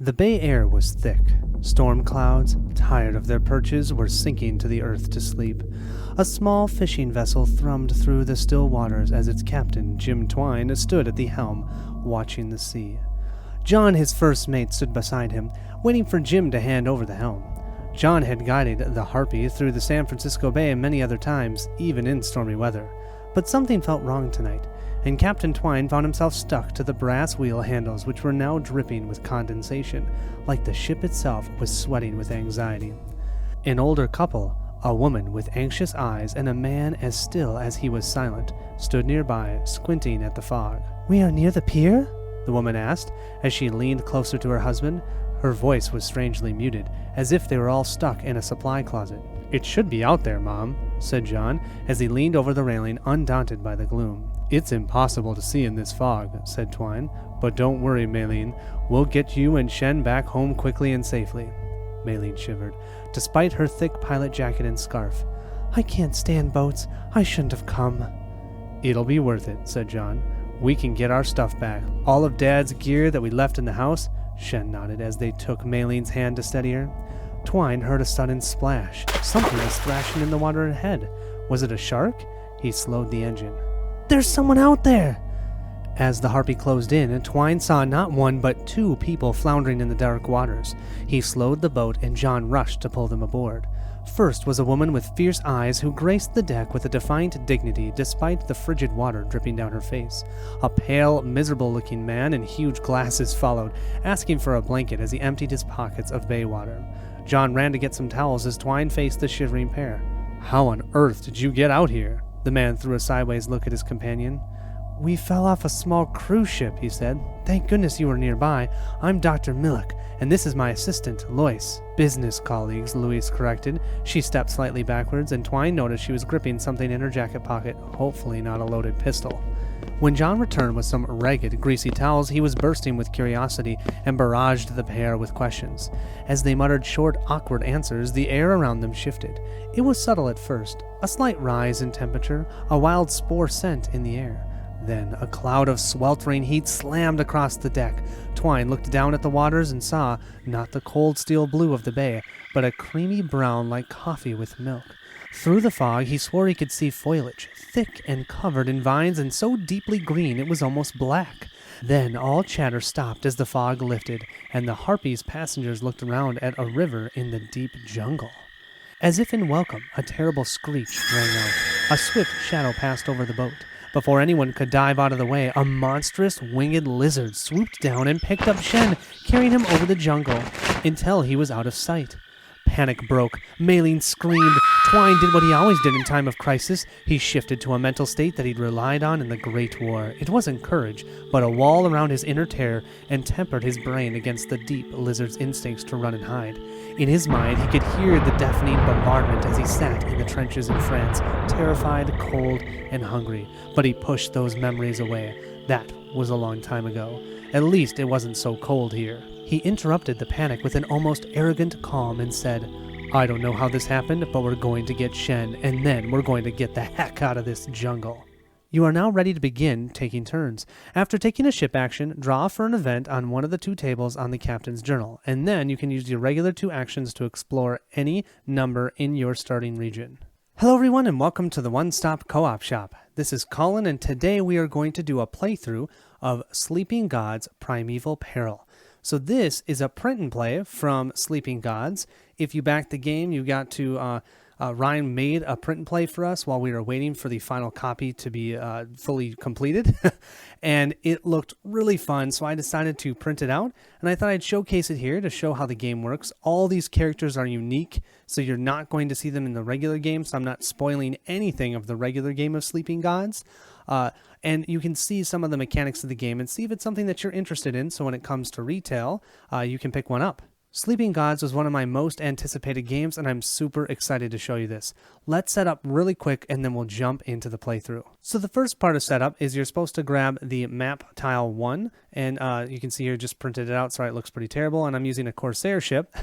The bay air was thick. Storm clouds, tired of their perches, were sinking to the earth to sleep. A small fishing vessel thrummed through the still waters as its captain, Jim Twine, stood at the helm, watching the sea. John, his first mate, stood beside him, waiting for Jim to hand over the helm. John had guided the Harpy through the San Francisco Bay many other times, even in stormy weather. But something felt wrong tonight, and Captain Twine found himself stuck to the brass wheel handles, which were now dripping with condensation, like the ship itself was sweating with anxiety. An older couple, a woman with anxious eyes and a man as still as he was silent, stood nearby, squinting at the fog. "We are near the pier?" the woman asked, as she leaned closer to her husband. Her voice was strangely muted, as if they were all stuck in a supply closet. "It should be out there, Mom," said John, as he leaned over the railing, undaunted by the gloom. "It's impossible to see in this fog," said Twine, "but don't worry, Maylene. We'll get you and Shen back home quickly and safely." Maylene shivered, despite her thick pilot jacket and scarf. "I can't stand boats. I shouldn't have come." "It'll be worth it," said John. "We can get our stuff back. All of Dad's gear that we left in the house." Shen nodded as they took Maylene's hand to steady her. Twine heard a sudden splash. Something was thrashing in the water ahead. Was it a shark? He slowed the engine. "There's someone out there!" As the Harpy closed in, Twine saw not one but two people floundering in the dark waters. He slowed the boat and John rushed to pull them aboard. First was a woman with fierce eyes who graced the deck with a defiant dignity despite the frigid water dripping down her face. A pale, miserable-looking man in huge glasses followed, asking for a blanket as he emptied his pockets of bay water. John ran to get some towels as Twine faced the shivering pair. "How on earth did you get out here?" The man threw a sideways look at his companion. "We fell off a small cruise ship," he said. "Thank goodness you were nearby. I'm Dr. Millick, and this is my assistant, Lois." "Business colleagues," Louise corrected. She stepped slightly backwards, and Twine noticed she was gripping something in her jacket pocket, hopefully not a loaded pistol. When John returned with some ragged, greasy towels, he was bursting with curiosity and barraged the pair with questions. As they muttered short, awkward answers, the air around them shifted. It was subtle at first, a slight rise in temperature, a wild spore scent in the air. Then a cloud of sweltering heat slammed across the deck. Twine looked down at the waters and saw, not the cold steel blue of the bay, but a creamy brown like coffee with milk. Through the fog, he swore he could see foliage, thick and covered in vines and so deeply green it was almost black. Then all chatter stopped as the fog lifted, and the Harpy's passengers looked around at a river in the deep jungle. As if in welcome, a terrible screech rang out. A swift shadow passed over the boat. Before anyone could dive out of the way, a monstrous winged lizard swooped down and picked up Shen, carrying him over the jungle until he was out of sight. Panic broke. Maylene screamed. Twine did what he always did in time of crisis. He shifted to a mental state that he'd relied on in the Great War. It wasn't courage, but a wall around his inner terror, and tempered his brain against the deep lizard's instincts to run and hide. In his mind, he could hear the deafening bombardment as he sat in the trenches in France, terrified, cold, and hungry. But he pushed those memories away. That was a long time ago. At least it wasn't so cold here. He interrupted the panic with an almost arrogant calm and said, "I don't know how this happened, but we're going to get Shen, and then we're going to get the heck out of this jungle." You are now ready to begin taking turns. After taking a ship action, draw for an event on one of the two tables on the captain's journal, and then you can use your regular two actions to explore any number in your starting region. Hello everyone, and welcome to the One Stop Co-op Shop. This is Colin, and today we are going to do a playthrough of Sleeping Gods Primeval Peril. So this is a print and play from Sleeping Gods. If you backed the game, you got to Ryan made a print and play for us while we were waiting for the final copy to be fully completed. And it looked really fun, so I decided to print it out. And I thought I'd showcase it here to show how the game works. All these characters are unique, so you're not going to see them in the regular game, so I'm not spoiling anything of the regular game of Sleeping Gods. And you can see some of the mechanics of the game and see if it's something that you're interested in, so when it comes to retail, you can pick one up. Sleeping Gods was one of my most anticipated games, and I'm super excited to show you this. Let's set up really quick, and then we'll jump into the playthrough. So the first part of setup is you're supposed to grab the map tile 1, and you can see here just printed it out, sorry it looks pretty terrible, and I'm using a Corsair ship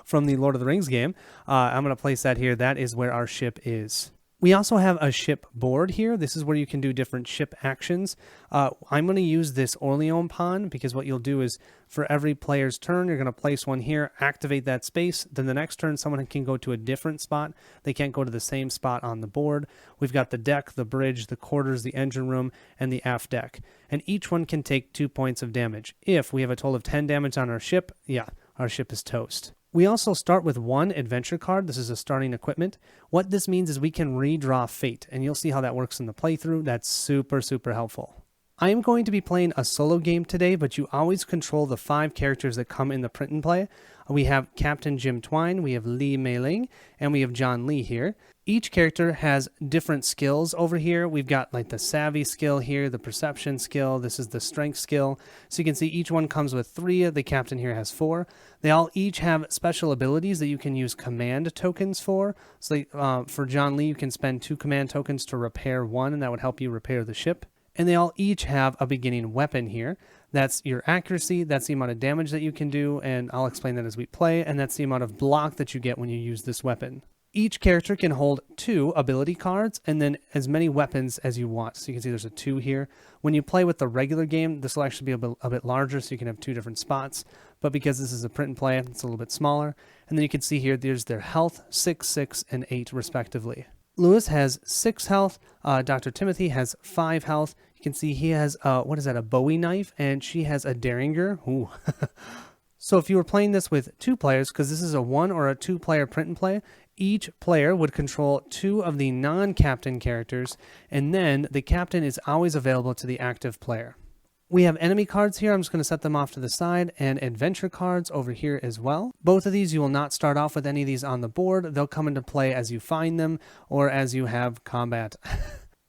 from the Lord of the Rings game. I'm going to place that here. That is where our ship is. We also have a ship board here. This is where you can do different ship actions. I'm going to use this Orleans pawn because what you'll do is for every player's turn, you're going to place one here, activate that space. Then the next turn, someone can go to a different spot. They can't go to the same spot on the board. We've got the deck, the bridge, the quarters, the engine room, and the aft deck. And each one can take 2 points of damage. If we have a total of 10 damage on our ship, yeah, our ship is toast. We also start with 1 adventure card. This is a starting equipment. What this means is we can redraw fate, and you'll see how that works in the playthrough. That's super, super helpful. I am going to be playing a solo game today, but you always control the 5 characters that come in the print and play. We have Captain Jim Twine, we have Lee Mei-ling, and we have John Lee here. Each character has different skills over here. We've got like the savvy skill here, the perception skill, this is the strength skill. So you can see each one comes with 3, the captain here has 4. They all each have special abilities that you can use command tokens for. So for John Lee, you can spend 2 command tokens to repair 1, and that would help you repair the ship. And they all each have a beginning weapon here. That's your accuracy, that's the amount of damage that you can do, and I'll explain that as we play, and that's the amount of block that you get when you use this weapon. Each character can hold 2 ability cards and then as many weapons as you want. So you can see there's a 2 here. When you play with the regular game, this will actually be a bit larger, so you can have 2 different spots. But because this is a print and play, it's a little bit smaller. And then you can see here, there's their health, 6, 6, and 8 respectively. Lewis has 6 health. Dr. Timothy has 5 health. You can see he has, what is that, a Bowie knife, and she has a Derringer. Ooh. So if you were playing this with 2 players, because this is a 1 or a 2 player print and play, each player would control 2 of the non-captain characters, and then the captain is always available to the active player. We have enemy cards here. I'm just going to set them off to the side, and adventure cards over here as well. Both of these, you will not start off with any of these on the board. They'll come into play as you find them or as you have combat.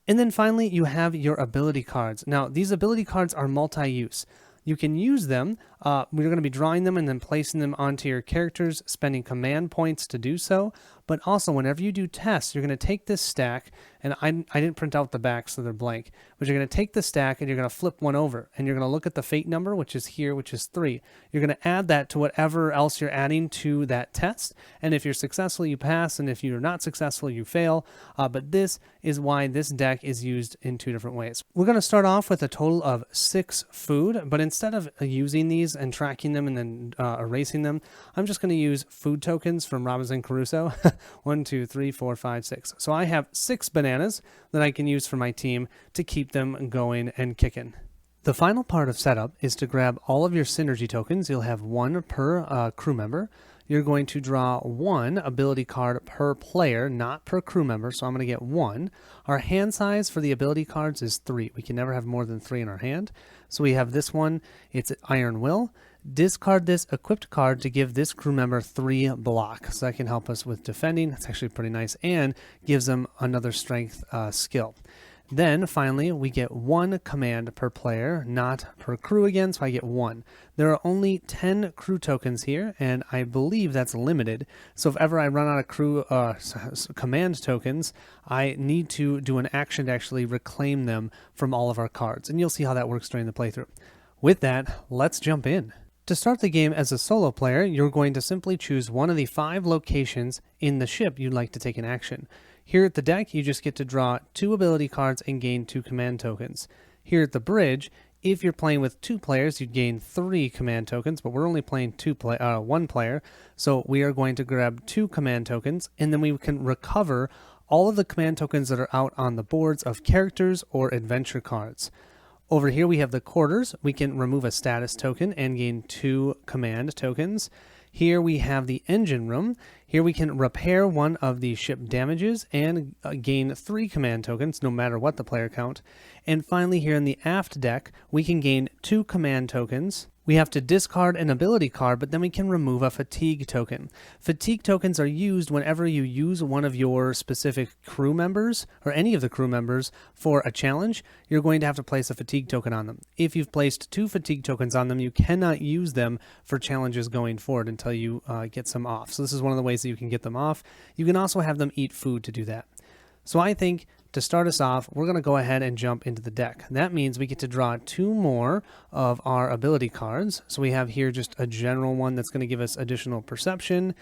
And then finally, you have your ability cards. Now, these ability cards are multi-use. You can use them. We're going to be drawing them and then placing them onto your characters, spending command points to do so. But also, whenever you do tests, you're going to take this stack, and I didn't print out the back, so they're blank, but you're going to take the stack and you're going to flip one over, and you're going to look at the fate number, which is here, which is 3. You're going to add that to whatever else you're adding to that test, and if you're successful, you pass, and if you're not successful, you fail. But this is why this deck is used in 2 different ways. We're going to start off with a total of 6 food, but instead of using these and tracking them and then erasing them, I'm just going to use food tokens from Robinson Crusoe. 1, 2, 3, 4, 5, 6. So I have 6 bananas that I can use for my team to keep them going and kicking. The final part of setup is to grab all of your synergy tokens. You'll have 1 per crew member. You're going to draw 1 ability card per player, not per crew member, so I'm going to get 1. Our hand size for the ability cards is 3. We can never have more than 3 in our hand. So we have this one, it's Iron Will. Discard this equipped card to give this crew member 3 block. So that can help us with defending. That's actually pretty nice and gives them another strength skill. Then finally, we get 1 command per player, not per crew again, so I get 1. There are only 10 crew tokens here, and I believe that's limited. So if ever I run out of crew command tokens, I need to do an action to actually reclaim them from all of our cards. And you'll see how that works during the playthrough. With that, let's jump in. To start the game as a solo player, you're going to simply choose one of the 5 locations in the ship you'd like to take an action. Here at the deck, you just get to draw 2 ability cards and gain 2 command tokens. Here at the bridge, if you're playing with 2 players, you'd gain 3 command tokens, but we're only playing 1 player, so we are going to grab 2 command tokens, and then we can recover all of the command tokens that are out on the boards of characters or adventure cards. Over here we have the quarters. We can remove a status token and gain 2 command tokens. Here we have the engine room. Here we can repair one of the ship damages and gain 3 command tokens, no matter what the player count. And finally, here in the aft deck, we can gain 2 command tokens. We have to discard an ability card, but then we can remove a fatigue token. Fatigue tokens are used whenever you use one of your specific crew members, or any of the crew members, for a challenge. You're going to have to place a fatigue token on them. If you've placed 2 fatigue tokens on them, you cannot use them for challenges going forward until you get some off. So this is one of the ways that you can get them off. You can also have them eat food to do that. So I think to start us off, we're going to go ahead and jump into the deck. That means we get to draw 2 more of our ability cards. So we have here just a general one that's going to give us additional perception.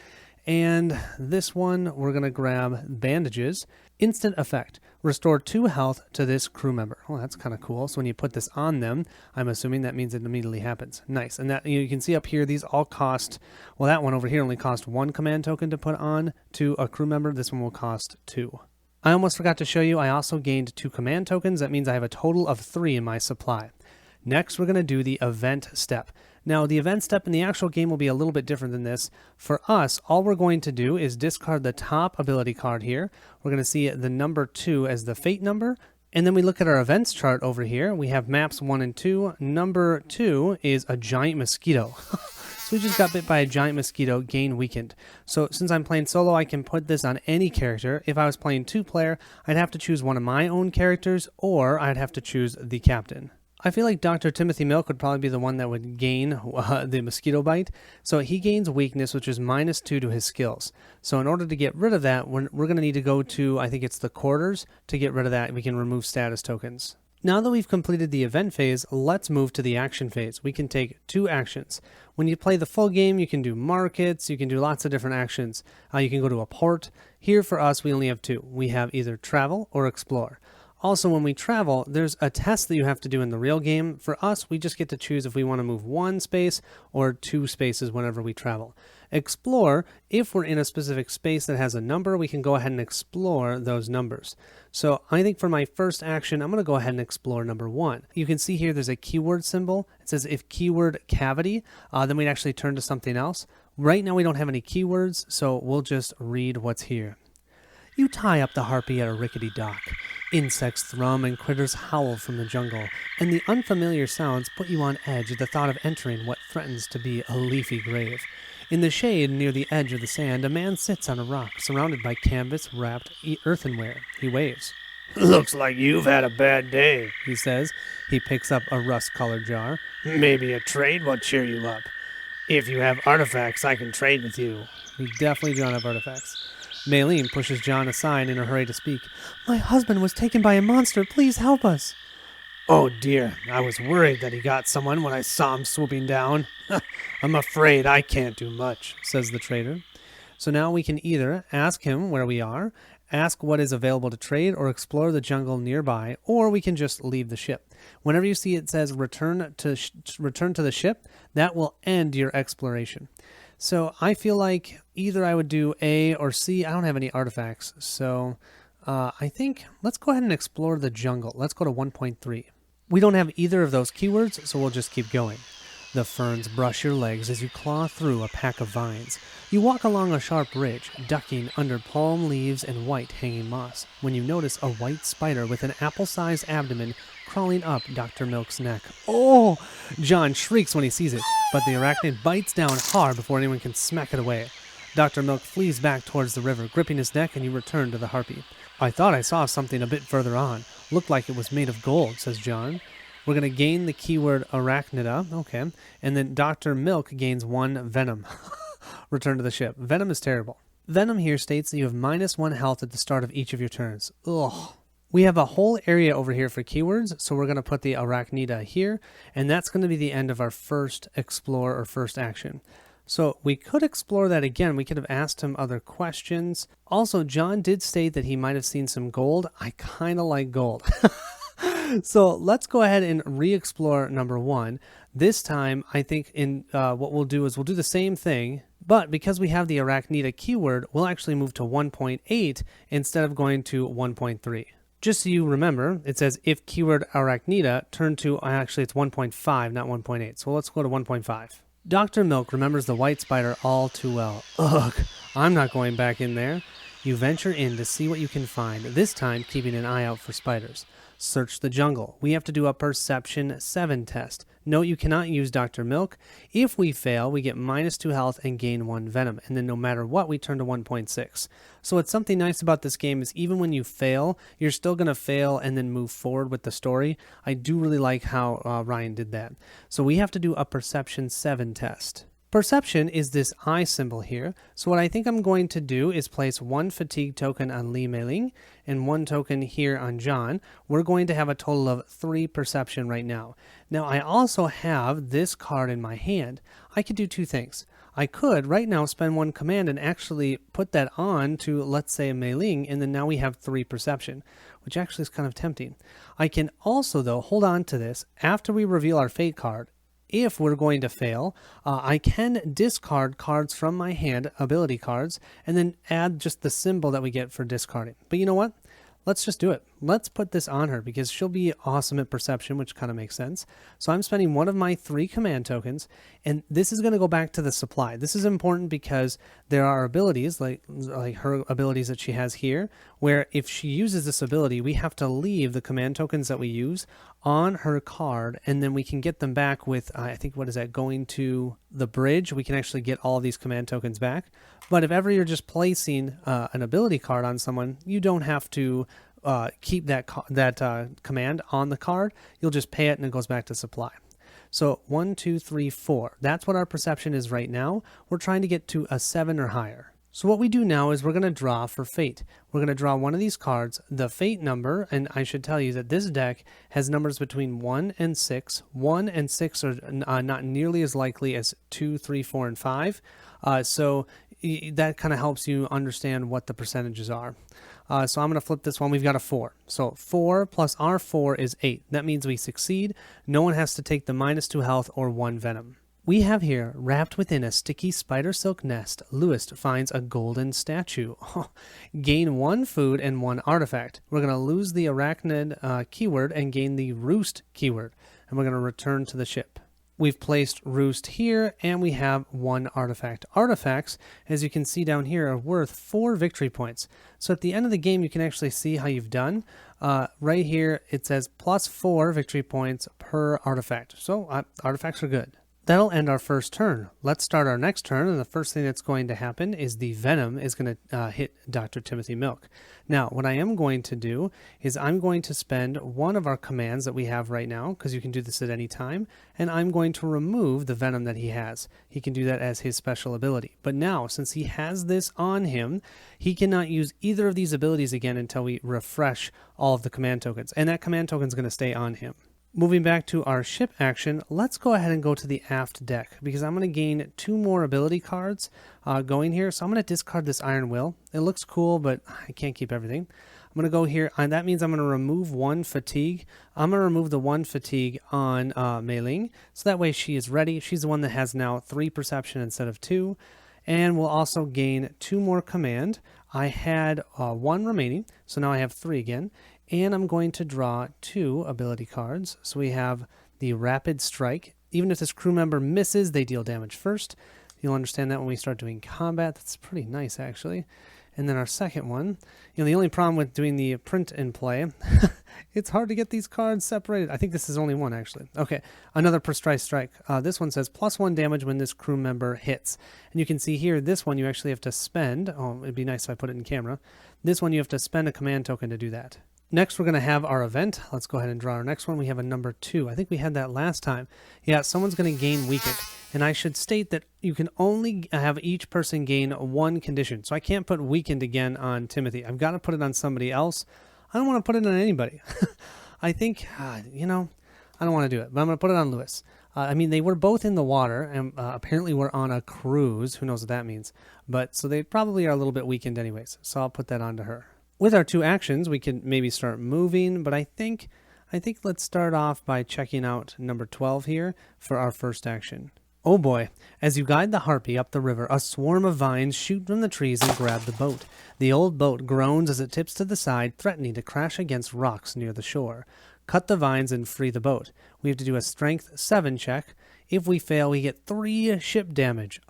And this one, we're going to grab bandages. Instant effect. Restore 2 health to this crew member. Oh, that's kind of cool. So when you put this on them, I'm assuming that means it immediately happens. Nice. And that you can see up here, these all cost, well, that one over here only cost 1 command token to put on to a crew member. This one will cost 2. I almost forgot to show you, I also gained 2 command tokens. That means I have a total of 3 in my supply. Next, we're going to do the event step. Now, the event step in the actual game will be a little bit different than this. For us, all we're going to do is discard the top ability card here. We're going to see the number 2 as the fate number. And then we look at our events chart over here. We have maps 1 and 2. Number 2 is a giant mosquito. So we just got bit by a giant mosquito, gain weakened. So since I'm playing solo, I can put this on any character. If I was playing 2-player, I'd have to choose one of my own characters, or I'd have to choose the captain. I feel like Dr. Timothy Milk would probably be the one that would gain the mosquito bite. So he gains weakness, which is -2 to his skills. So in order to get rid of that, we're going to need to go to, I think it's the quarters, to get rid of that. We can remove status tokens. Now that we've completed the event phase, let's move to the action phase. We can take 2 actions. When you play the full game, you can do markets, you can do lots of different actions. You can go to a port. Here for us, we only have 2. We have either travel or explore. Also, when we travel, there's a test that you have to do in the real game. For us, we just get to choose if we want to move 1 space or 2 spaces whenever we travel. Explore, if we're in a specific space that has a number, we can go ahead and explore those numbers. So I think for my first action, I'm going to go ahead and explore number 1. You can see here there's a keyword symbol. It says if keyword cavity, then we'd actually turn to something else. Right now we don't have any keywords, so we'll just read what's here. You tie up the harpy at a rickety dock. Insects thrum and critters howl from the jungle, and the unfamiliar sounds put you on edge at the thought of entering what threatens to be a leafy grave. In the shade near the edge of the sand, a man sits on a rock, surrounded by canvas-wrapped earthenware. He waves. Looks like you've had a bad day, He says. He picks up a rust-colored jar. Maybe a trade will cheer you up. If you have artifacts, I can trade with you. We definitely don't have artifacts. Maylene pushes John aside in a hurry to speak. My husband was taken by a monster. Please help us. Oh dear, I was worried that he got someone when I saw him swooping down. I'm afraid I can't do much, says the trader. So now we can either ask him where we are, ask what is available to trade, or explore the jungle nearby, or we can just leave the ship. Whenever you see it says return to the ship, that will end your exploration. So I feel like either I would do A or C. I don't have any artifacts, so I think let's go ahead and explore the jungle. Let's go to 1.3. We don't have either of those keywords, so we'll just keep going. The ferns brush your legs as you claw through a pack of vines. You walk along a sharp ridge, ducking under palm leaves and white hanging moss, when you notice a white spider with an apple-sized abdomen crawling up Dr. Milk's neck. Oh! John shrieks when he sees it, but the arachnid bites down hard before anyone can smack it away. Dr. Milk flees back towards the river, gripping his neck, and you return to the harpy. I thought I saw something a bit further on. Looked like it was made of gold, says John. We're going to gain the keyword arachnida, okay, and then Dr. Milk gains 1 venom. Return to the ship. Venom is terrible. Venom here states that you have -1 health at the start of each of your turns. Ugh. We have a whole area over here for keywords, so we're going to put the arachnida here, and that's going to be the end of our first explore or first action. So we could explore that again. We could have asked him other questions. Also, John did state that he might have seen some gold. I kind of like gold. So let's go ahead and re-explore number 1. This time, I think what we'll do is we'll do the same thing, but because we have the arachnida keyword, we'll actually move to 1.8 instead of going to 1.3. Just so you remember, it says if keyword arachnida, turn to, actually it's 1.5, not 1.8. So let's go to 1.5. Dr. Milk remembers the white spider all too well. Ugh, I'm not going back in there. You venture in to see what you can find, this time keeping an eye out for spiders. Search the jungle. We have to do a Perception 7 test. Note you cannot use Dr. Milk. If we fail, we get -2 health and gain 1 venom, and then no matter what, we turn to 1.6. So what's something nice about this game is even when you fail, you're still going to fail and then move forward with the story. I do really like how Ryan did that. So we have to do a Perception 7 test. Perception is this eye symbol here, so what I think I'm going to do is place one fatigue token on Li Meiling and one token here on John. We're going to have a total of 3 perception right now. Now I also have this card in my hand. I could do 2 things. I could right now spend 1 command and actually put that on to, let's say, Meiling, and then now we have 3 perception, which actually is kind of tempting. I can also, though, hold on to this after we reveal our fate card. If we're going to fail, I can discard cards from my hand, ability cards, and then add just the symbol that we get for discarding. But you know what? Let's just do it. Let's put this on her because she'll be awesome at perception, which kind of makes sense. So I'm spending one of my 3 command tokens, and this is going to go back to the supply. This is important because there are abilities, like her abilities that she has here, where if she uses this ability, we have to leave the command tokens that we use on her card, and then we can get them back with, I think, what is that, going to the bridge? We can actually get all of these command tokens back. But if ever you're just placing an ability card on someone, you don't have to keep that command on the card. You'll just pay it and it goes back to supply. So 1, 2, 3, 4. That's what our perception is right now. We're trying to get to a 7 or higher. So what we do now is we're going to draw for fate. We're going to draw one of these cards, the fate number, and I should tell you that this deck has numbers between 1 and 6. 1 and 6 are not nearly as likely as 2, 3, 4, and 5. So that kind of helps you understand what the percentages are. So I'm going to flip this one. We've got a 4. So 4 plus our 4 is 8. That means we succeed. No one has to take the -2 health or 1 venom. We have here, wrapped within a sticky spider silk nest, Lewis finds a golden statue. Gain 1 food and 1 artifact. We're going to lose the arachnid keyword and gain the roost keyword. And we're going to return to the ship. We've placed roost here, and we have 1 artifact. Artifacts, as you can see down here, are worth 4 victory points. So at the end of the game, you can actually see how you've done. Right here, it says plus 4 victory points per artifact. So artifacts are good. That'll end our first turn. Let's start our next turn, and the first thing that's going to happen is the venom is going to hit Dr. Timothy Milk. Now, what I am going to do is I'm going to spend one of our commands that we have right now, because you can do this at any time, and I'm going to remove the venom that he has. He can do that as his special ability. But now, since he has this on him, he cannot use either of these abilities again until we refresh all of the command tokens, and that command token is going to stay on him. Moving back to our ship action, let's go ahead and go to the aft deck because I'm going to gain 2 more ability cards going here. So I'm going to discard this Iron Will. It looks cool, but I can't keep everything. I'm going to go here, and that means I'm going to remove 1 fatigue. I'm going to remove the 1 fatigue on Meiling, so that way she is ready. She's the one that has now 3 perception instead of 2, and we'll also gain 2 more command. I had 1 remaining, so now I have 3 again. And I'm going to draw 2 ability cards. So we have the Rapid Strike. Even if this crew member misses, they deal damage first. You'll understand that when we start doing combat. That's pretty nice, actually. And then our second one, the only problem with doing the print and play, it's hard to get these cards separated. I think this is only 1, actually. Okay, another Precise Strike. This one says +1 damage when this crew member hits. And you can see here, this one you actually have to spend. Oh, it'd be nice if I put it in camera. This one you have to spend a command token to do that. Next, we're going to have our event. Let's go ahead and draw our next one. We have a number 2. I think we had that last time. Yeah, someone's going to gain weakened. And I should state that you can only have each person gain 1 condition. So I can't put weakened again on Timothy. I've got to put it on somebody else. I don't want to put it on anybody. I think, I don't want to do it. But I'm going to put it on Lewis. They were both in the water, and apparently we're on a cruise. Who knows what that means? But so they probably are a little bit weakened anyways. So I'll put that onto her. With our 2 actions, we can maybe start moving, but I think let's start off by checking out number 12 here for our first action. Oh boy, as you guide the harpy up the river, a swarm of vines shoot from the trees and grab the boat. The old boat groans as it tips to the side, threatening to crash against rocks near the shore. Cut the vines and free the boat. We have to do a strength 7 check. If we fail, we get 3 ship damage.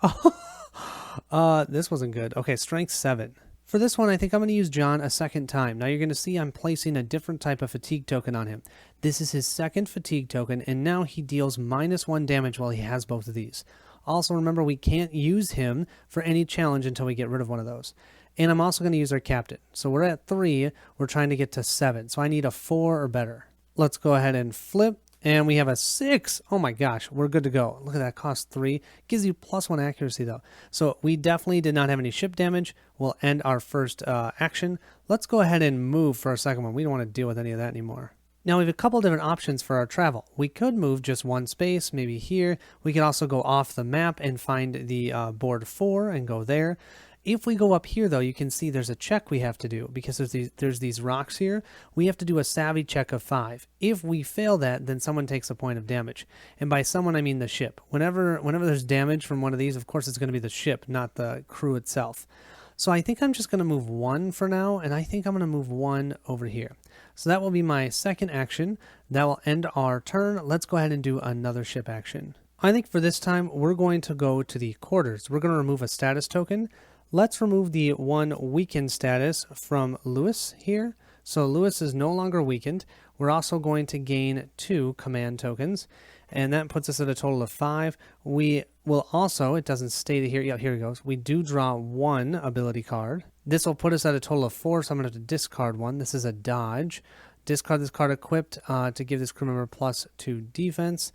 This wasn't good. Okay, strength 7. For this one, I think I'm going to use John a second time. Now you're going to see I'm placing a different type of fatigue token on him. This is his second fatigue token, and now he deals -1 damage while he has both of these. Also, remember, we can't use him for any challenge until we get rid of one of those. And I'm also going to use our captain. So we're at 3. We're trying to get to 7. So I need a 4 or better. Let's go ahead and flip. And we have a 6. Oh my gosh, we're good to go. Look at that, cost 3. Gives you +1 accuracy though. So we definitely did not have any ship damage. We'll end our first action. Let's go ahead and move for our second one. We don't want to deal with any of that anymore. Now we have a couple different options for our travel. We could move just one space, maybe here. We could also go off the map and find the board 4 and go there. If we go up here, though, you can see there's a check we have to do because there's these rocks here. We have to do a savvy check of 5. If we fail that, then someone takes a point of damage. And by someone, I mean the ship. Whenever there's damage from one of these, of course, it's going to be the ship, not the crew itself. So I think I'm just going to move 1 for now, and I think I'm going to move 1 over here. So that will be my second action. That will end our turn. Let's go ahead and do another ship action. I think for this time, we're going to go to the quarters. We're going to remove a status token. Let's remove the 1 weakened status from Lewis here. So Lewis is no longer weakened. We're also going to gain 2 command tokens, and that puts us at a total of 5. We will also, it doesn't state it here, yeah, here it goes. We do draw 1 ability card. This will put us at a total of 4, so I'm going to have to discard 1. This is a dodge. Discard this card equipped to give this crew member +2 defense.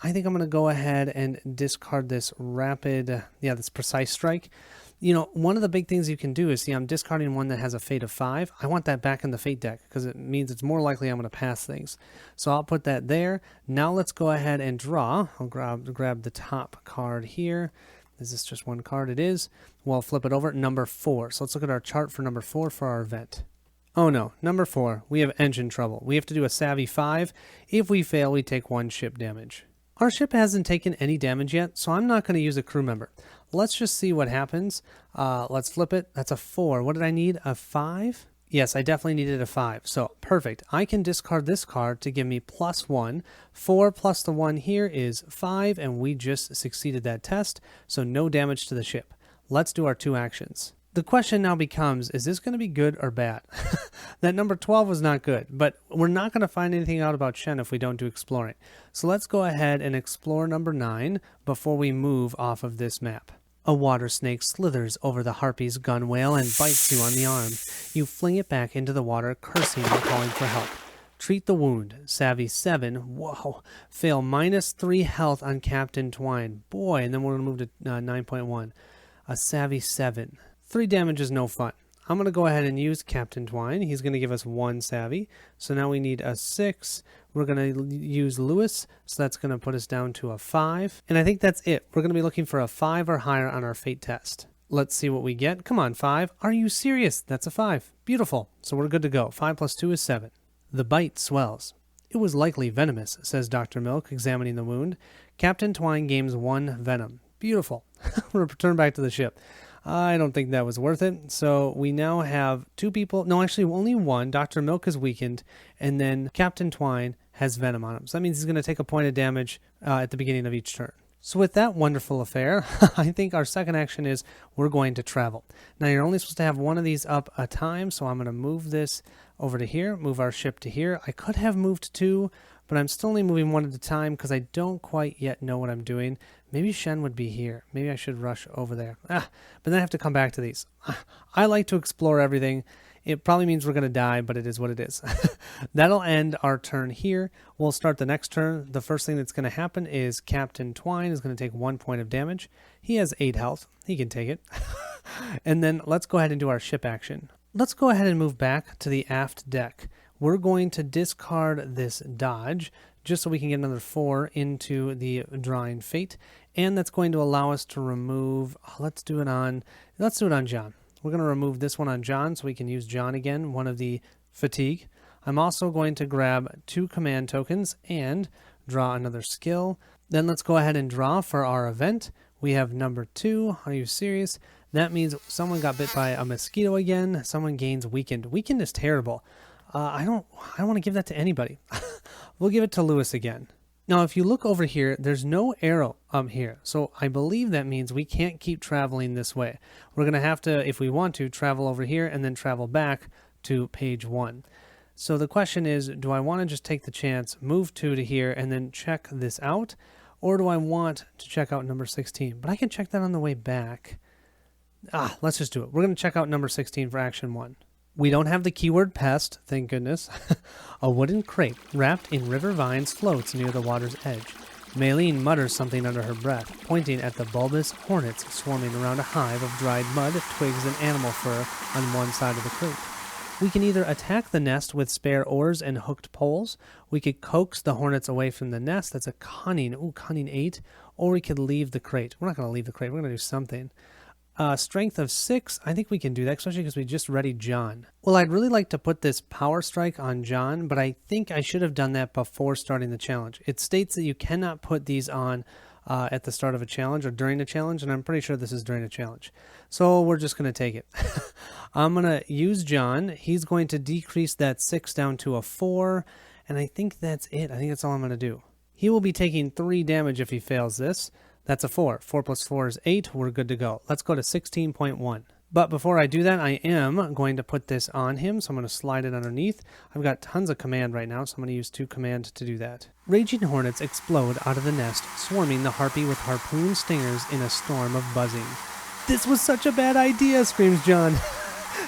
I think I'm going to go ahead and discard this rapid, this precise strike. You know, one of the big things you can do is, see, I'm discarding 1 that has a fate of 5. I want that back in the fate deck because it means it's more likely I'm going to pass things. So I'll put that there. Now let's go ahead and draw. I'll grab the top card here. Is this just 1 card? It is. We'll flip it over. Number 4. So let's look at our chart for number 4 for our event. Oh no, number 4. We have engine trouble. We have to do a savvy 5. If we fail, we take 1 ship damage. Our ship hasn't taken any damage yet, so I'm not going to use a crew member. Let's just see what happens. Let's flip it. That's a 4. What did I need? A 5? Yes, I definitely needed a 5. So perfect. I can discard this card to give me +1. 4 plus the 1 here is 5, and we just succeeded that test, so no damage to the ship. Let's do our 2 actions. The question now becomes, is this going to be good or bad? That number 12 was not good, but we're not going to find anything out about Shen if we don't do exploring. So let's go ahead and explore number 9 before we move off of this map. A water snake slithers over the harpy's gunwale and bites you on the arm. You fling it back into the water, cursing and calling for help. Treat the wound. Savvy 7. Whoa. Fail -3 health on Captain Twine. Boy, and then we're going to move to 9.1. A savvy 7. 3 damage is no fun. I'm going to go ahead and use Captain Twine. He's going to give us 1 savvy. So now we need a 6. We're going to use Lewis. So that's going to put us down to a 5. And I think that's it. We're going to be looking for a 5 or higher on our fate test. Let's see what we get. Come on, 5. Are you serious? That's a 5. Beautiful. So we're good to go. 5 plus 2 is 7. The bite swells. It was likely venomous, says Dr. Milk, examining the wound. Captain Twine gains 1 venom. Beautiful. We'll return back to the ship. I don't think that was worth it. So we now have 2 people. No, actually only 1. Dr. Milk is weakened. And then Captain Twine has venom on him. So that means he's going to take a point of damage at the beginning of each turn. So with that wonderful affair, I think our second action is we're going to travel. Now you're only supposed to have 1 of these up a time. So I'm going to move this over to here, move our ship to here. I could have moved 2, but I'm still only moving 1 at a time because I don't quite yet know what I'm doing. Maybe Shen would be here. Maybe I should rush over there. But then I have to come back to these. I like to explore everything. It probably means we're going to die, but it is what it is. That'll end our turn here. We'll start the next turn. The first thing that's going to happen is Captain Twine is going to take 1 point of damage. He has 8 health. He can take it. And then let's go ahead and do our ship action. Let's go ahead and move back to the aft deck. We're going to discard this dodge just so we can get another 4 into the drawing fate. And that's going to allow us to remove, let's do it on John. We're going to remove this one on John so we can use John again, 1 of the fatigue. I'm also going to grab 2 command tokens and draw another skill. Then let's go ahead and draw for our event. We have number 2. Are you serious? That means someone got bit by a mosquito again. Someone gains weakened. Weakened is terrible. I don't want to give that to anybody. We'll give it to Lewis again. Now, if you look over here, there's no arrow up here. So I believe that means we can't keep traveling this way. We're going to have to, if we want to, travel over here and then travel back to page 1. So the question is, do I want to just take the chance, move 2 to here, and then check this out? Or do I want to check out number 16? But I can check that on the way back. Let's just do it. We're going to check out number 16 for action 1. We don't have the keyword pest, thank goodness. A wooden crate wrapped in river vines floats near the water's edge. Maylene mutters something under her breath, pointing at the bulbous hornets swarming around a hive of dried mud, twigs, and animal fur on one side of the crate. We can either attack the nest with spare oars and hooked poles, we could coax the hornets away from the nest, that's a cunning 8, or we could leave the crate. We're not going to leave the crate, we're going to do something. Strength of 6, I think we can do that, especially because we just readied John. Well, I'd really like to put this power strike on John, but I think I should have done that before starting the challenge. It states that you cannot put these on at the start of a challenge or during a challenge, and I'm pretty sure this is during a challenge. So we're just going to take it. I'm going to use John. He's going to decrease that 6 down to a 4, and I think that's it. I think that's all I'm going to do. He will be taking 3 damage if he fails this. That's a 4. 4 plus 4 is 8. We're good to go. Let's go to 16.1. But before I do that, I am going to put this on him, so I'm going to slide it underneath. I've got tons of command right now, so I'm going to use 2 command to do that. Raging hornets explode out of the nest, swarming the harpy with harpoon stingers in a storm of buzzing. This was such a bad idea, screams John,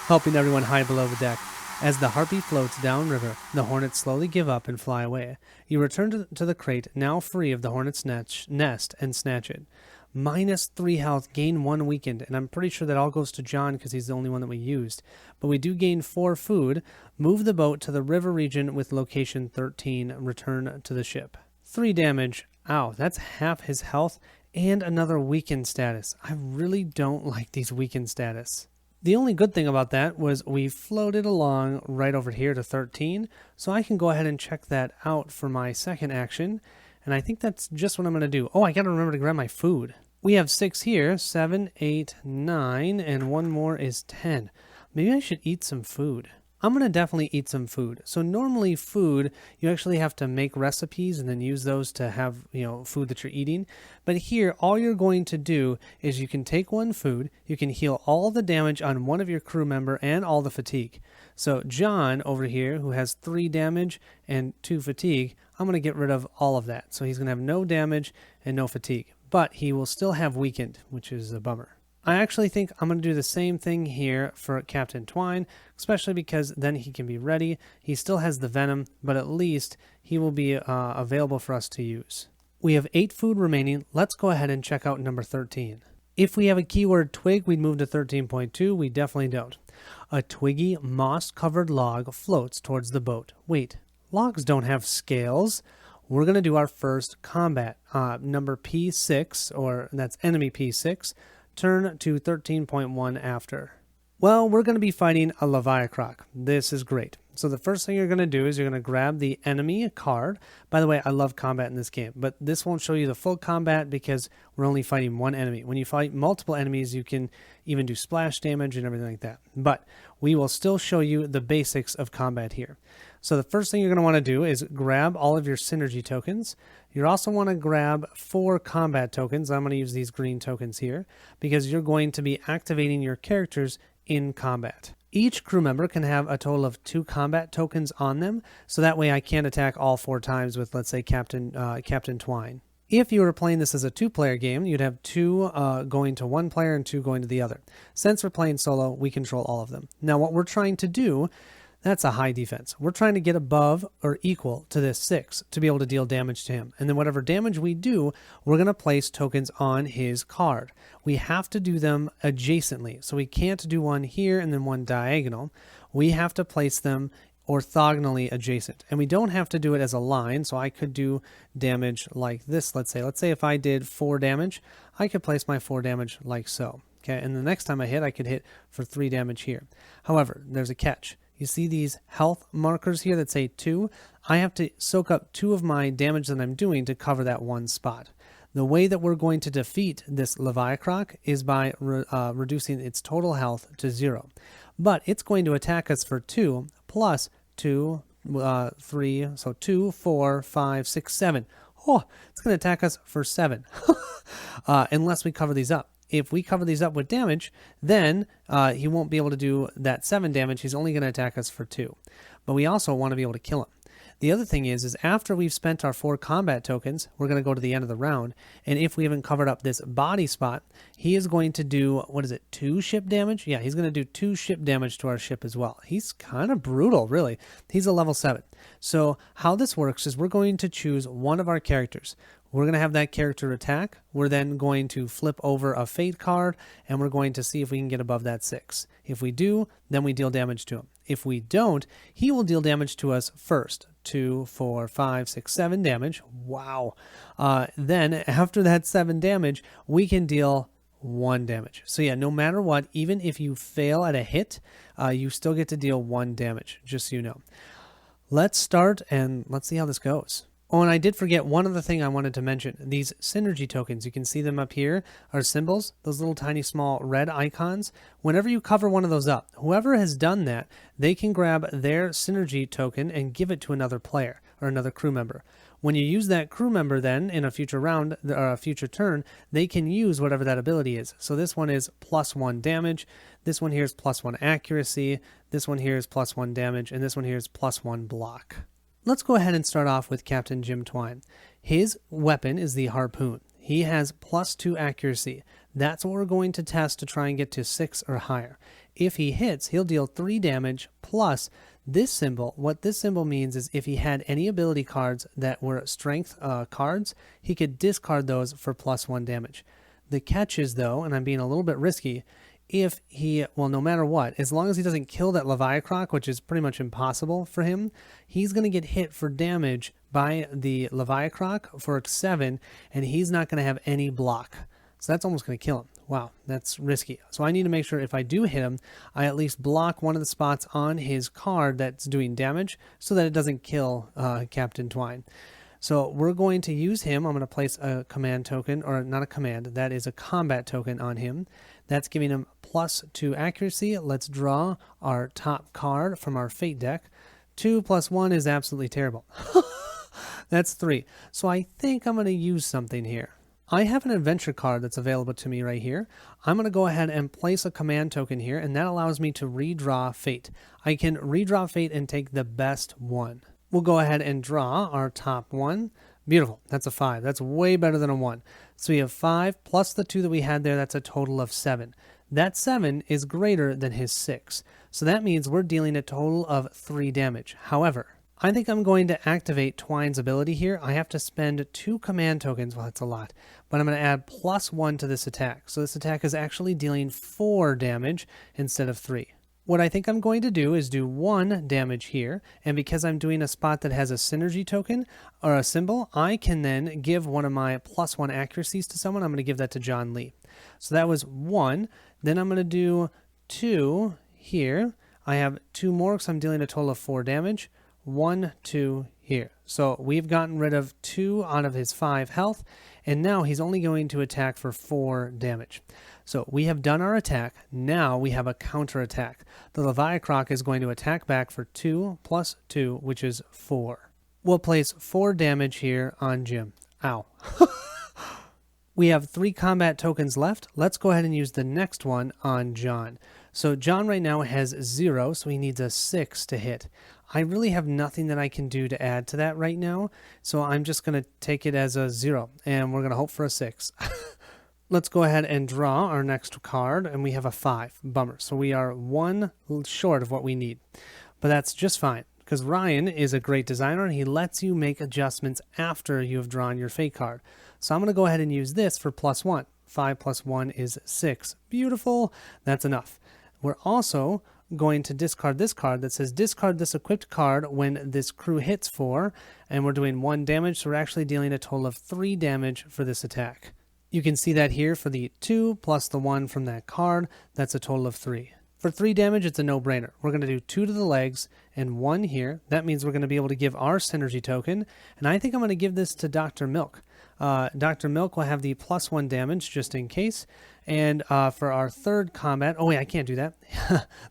helping everyone hide below the deck. As the harpy floats downriver, the hornets slowly give up and fly away. You return to the crate, now free of the hornet's nest, and snatch it. -3 health, gain 1 weakened, and I'm pretty sure that all goes to John because he's the only one that we used. But we do gain 4 food, move the boat to the river region with location 13, return to the ship. 3 damage, ow, that's half his health, and another weakened status. I really don't like these weakened status. The only good thing about that was we floated along right over here to 13, so I can go ahead and check that out for my second action, and I think that's just what I'm going to do. Oh, I got to remember to grab my food. We have 6 here, 7, 8, 9, and 1 more is 10. Maybe I should eat some food. I'm going to definitely eat some food. So normally food, you actually have to make recipes and then use those to have, food that you're eating. But here, all you're going to do is you can take 1 food, you can heal all the damage on one of your crew member and all the fatigue. So John over here, who has 3 damage and 2 fatigue, I'm going to get rid of all of that. So he's going to have no damage and no fatigue. But he will still have weakened, which is a bummer. I actually think I'm going to do the same thing here for Captain Twine, especially because then he can be ready. He still has the venom, but at least he will be available for us to use. We have 8 food remaining. Let's go ahead and check out number 13. If we have a keyword twig, we'd move to 13.2. We definitely don't. A twiggy, moss-covered log floats towards the boat. Wait, logs don't have scales. We're going to do our first combat. Number P6, or that's enemy P6. Turn to 13.1 after. Well, we're going to be fighting a Leviacroc. This is great. So the first thing you're going to do is you're going to grab the enemy card. By the way, I love combat in this game, but this won't show you the full combat because we're only fighting 1 enemy. When you fight multiple enemies, you can even do splash damage and everything like that. But we will still show you the basics of combat here. So the first thing you're going to want to do is grab all of your synergy tokens. You also want to grab 4 combat tokens. I'm going to use these green tokens here because you're going to be activating your characters in combat. Each crew member can have a total of 2 combat tokens on them, so that way I can't attack all 4 times with, let's say, Captain Twine. If you were playing this as a 2-player game, you'd have 2 going to 1 player and 2 going to the other. Since we're playing solo, we control all of them. Now what we're trying to do, that's a high defense. We're trying to get above or equal to this 6 to be able to deal damage to him. And then whatever damage we do, we're going to place tokens on his card. We have to do them adjacently. So we can't do one here and then one diagonal. We have to place them orthogonally adjacent. And we don't have to do it as a line. So I could do damage like this, let's say. Let's say if I did 4 damage, I could place my 4 damage like so. Okay, and the next time I hit, I could hit for 3 damage here. However, there's a catch. You see these health markers here that say 2? I have to soak up 2 of my damage that I'm doing to cover that 1 spot. The way that we're going to defeat this Leviacroc is by reducing its total health to 0. But it's going to attack us for 2 plus 2, 3, so 2, 4, 5, 6, 7. Oh, it's going to attack us for 7 unless we cover these up. If we cover these up with damage, then he won't be able to do that 7 damage. He's only going to attack us for 2. But we also want to be able to kill him. The other thing is after we've spent our 4 combat tokens, we're going to go to the end of the round, and if we haven't covered up this body spot, he is going to do, 2 ship damage? Yeah, he's going to do 2 ship damage to our ship as well. He's kind of brutal, really. He's a level 7. So how this works is we're going to choose one of our characters. We're going to have that character attack. We're then going to flip over a fate card, and we're going to see if we can get above that 6. If we do, then we deal damage to him. If we don't, he will deal damage to us first. 2, 4, 5, 6, 7 damage. Wow. Then after that 7 damage, we can deal 1 damage. So yeah, no matter what, even if you fail at a hit, you still get to deal 1 damage, just so you know. Let's start and let's see how this goes. Oh, and I did forget one other thing I wanted to mention. These synergy tokens, you can see them up here, are symbols, those little tiny small red icons. Whenever you cover one of those up, whoever has done that, they can grab their synergy token and give it to another player or another crew member. When you use that crew member then in a future round or a future turn, they can use whatever that ability is. So this one is +1 damage, this one here is +1 accuracy, this one here is +1 damage, and this one here is +1 block. Let's go ahead and start off with Captain Jim Twine. His weapon is the harpoon. He has +2 accuracy. That's what we're going to test to try and get to 6 or higher. If he hits, he'll deal 3 damage plus this symbol. What this symbol means is if he had any ability cards that were strength cards, he could discard those for +1 damage. The catch is, though, and I'm being a little bit risky, if he, well, no matter what, as long as he doesn't kill that Leviacroc, which is pretty much impossible for him, he's going to get hit for damage by the Leviacroc for 7, and he's not going to have any block. So that's almost going to kill him. Wow, that's risky. So I need to make sure if I do hit him, I at least block one of the spots on his card that's doing damage so that it doesn't kill Captain Twine. So we're going to use him. I'm going to place a command token, or not a command, that is a combat token on him. That's giving him +2 accuracy. Let's draw our top card from our fate deck. 2 + 1 is absolutely terrible. That's 3. So I think I'm going to use something here. I have an adventure card that's available to me right here. I'm going to go ahead and place a command token here, and that allows me to redraw fate. I can redraw fate and take the best one. We'll go ahead and draw our top one. Beautiful. That's a 5. That's way better than a 1. So we have 5 plus the 2 that we had there. That's a total of 7. That 7 is greater than his 6. So that means we're dealing a total of 3 damage. However, I think I'm going to activate Twine's ability here. I have to spend 2 command tokens. Well, that's a lot. But I'm going to add +1 to this attack. So this attack is actually dealing 4 damage instead of 3. What I think I'm going to do is do 1 damage here, and because I'm doing a spot that has a synergy token or a symbol, I can then give one of my +1 accuracies to someone. I'm going to give that to John Lee. So that was 1. Then I'm going to do 2 here. I have 2 more because I'm dealing a total of 4 damage. 1, 2 here. So we've gotten rid of 2 out of his 5 health, and now he's only going to attack for 4 damage. So we have done our attack. Now we have a counter attack. The Leviacroc is going to attack back for 2 + 2, which is 4. We'll place 4 damage here on Jim. Ow. We have 3 combat tokens left. Let's go ahead and use the next one on John. So John right now has 0, so he needs a 6 to hit. I really have nothing that I can do to add to that right now, so I'm just going to take it as a 0, and we're going to hope for a 6. Let's go ahead and draw our next card, and we have a 5. Bummer. So we are 1 short of what we need. But that's just fine, because Ryan is a great designer, and he lets you make adjustments after you have drawn your fate card. So I'm going to go ahead and use this for +1. 5 + 1 is 6. Beautiful. That's enough. We're also going to discard this card that says discard this equipped card when this crew hits 4, and we're doing 1 damage, so we're actually dealing a total of 3 damage for this attack. You can see that here for the 2 plus the 1 from that card. That's a total of 3. For 3 damage, it's a no-brainer. We're going to do 2 to the legs and 1 here. That means we're going to be able to give our synergy token, and I think I'm going to give this to Dr. Milk. Dr. Milk will have the +1 damage just in case. And for our third combat, oh wait, I can't do that.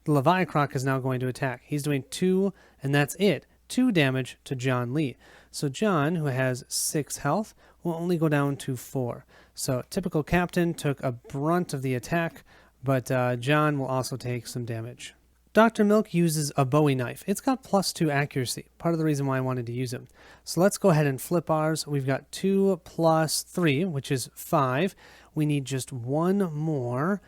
The Leviacroc is now going to attack. He's doing 2, and that's it. 2 damage to John Lee. So John, who has 6 health, will only go down to 4. So typical captain took a brunt of the attack, but John will also take some damage. Dr. Milk uses a Bowie knife. It's got +2 accuracy, part of the reason why I wanted to use him. So let's go ahead and flip ours. We've got 2 plus 3, which is 5. We need just one more.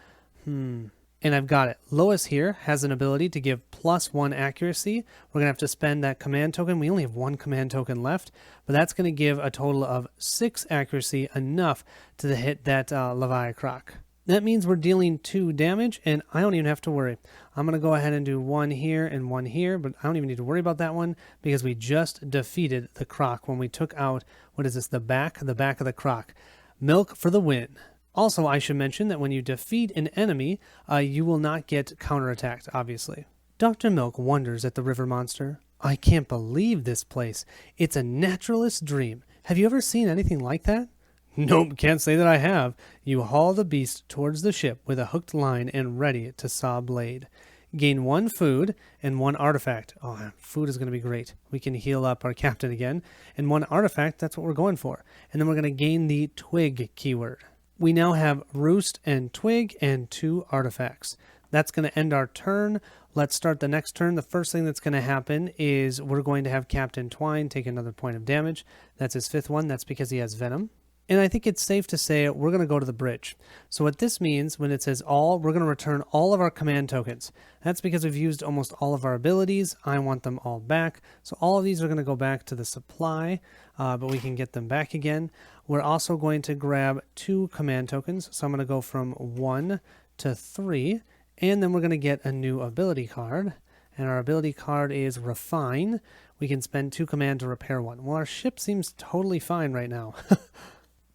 And I've got it. Lois here has an ability to give +1 accuracy. We're going to have to spend that command token. We only have one command token left, but that's going to give a total of 6 accuracy, enough to hit that Leviacroc. That means we're dealing 2 damage, and I don't even have to worry. I'm going to go ahead and do 1 here and 1 here, but I don't even need to worry about that one because we just defeated the croc when we took out, what is this, the back of the croc. Milk for the win. Also, I should mention that when you defeat an enemy, you will not get counterattacked, obviously. Dr. Milk wonders at the river monster. I can't believe this place. It's a naturalist's dream. Have you ever seen anything like that? Nope, can't say that I have. You haul the beast towards the ship with a hooked line and ready to saw blade. Gain 1 food and 1 artifact. Oh, food is going to be great. We can heal up our captain again. And 1 artifact, that's what we're going for. And then we're going to gain the twig keyword. We now have roost and twig and 2 artifacts. That's going to end our turn. Let's start the next turn. The first thing that's going to happen is we're going to have Captain Twine take another point of damage. That's his 5th one. That's because he has venom. And I think it's safe to say we're going to go to the bridge. So what this means when it says all, we're going to return all of our command tokens. That's because we've used almost all of our abilities. I want them all back. So all of these are going to go back to the supply, but we can get them back again. We're also going to grab 2 command tokens. So I'm going to go from 1 to 3, and then we're going to get a new ability card. And our ability card is Refine. We can spend 2 command to repair 1. Well, our ship seems totally fine right now.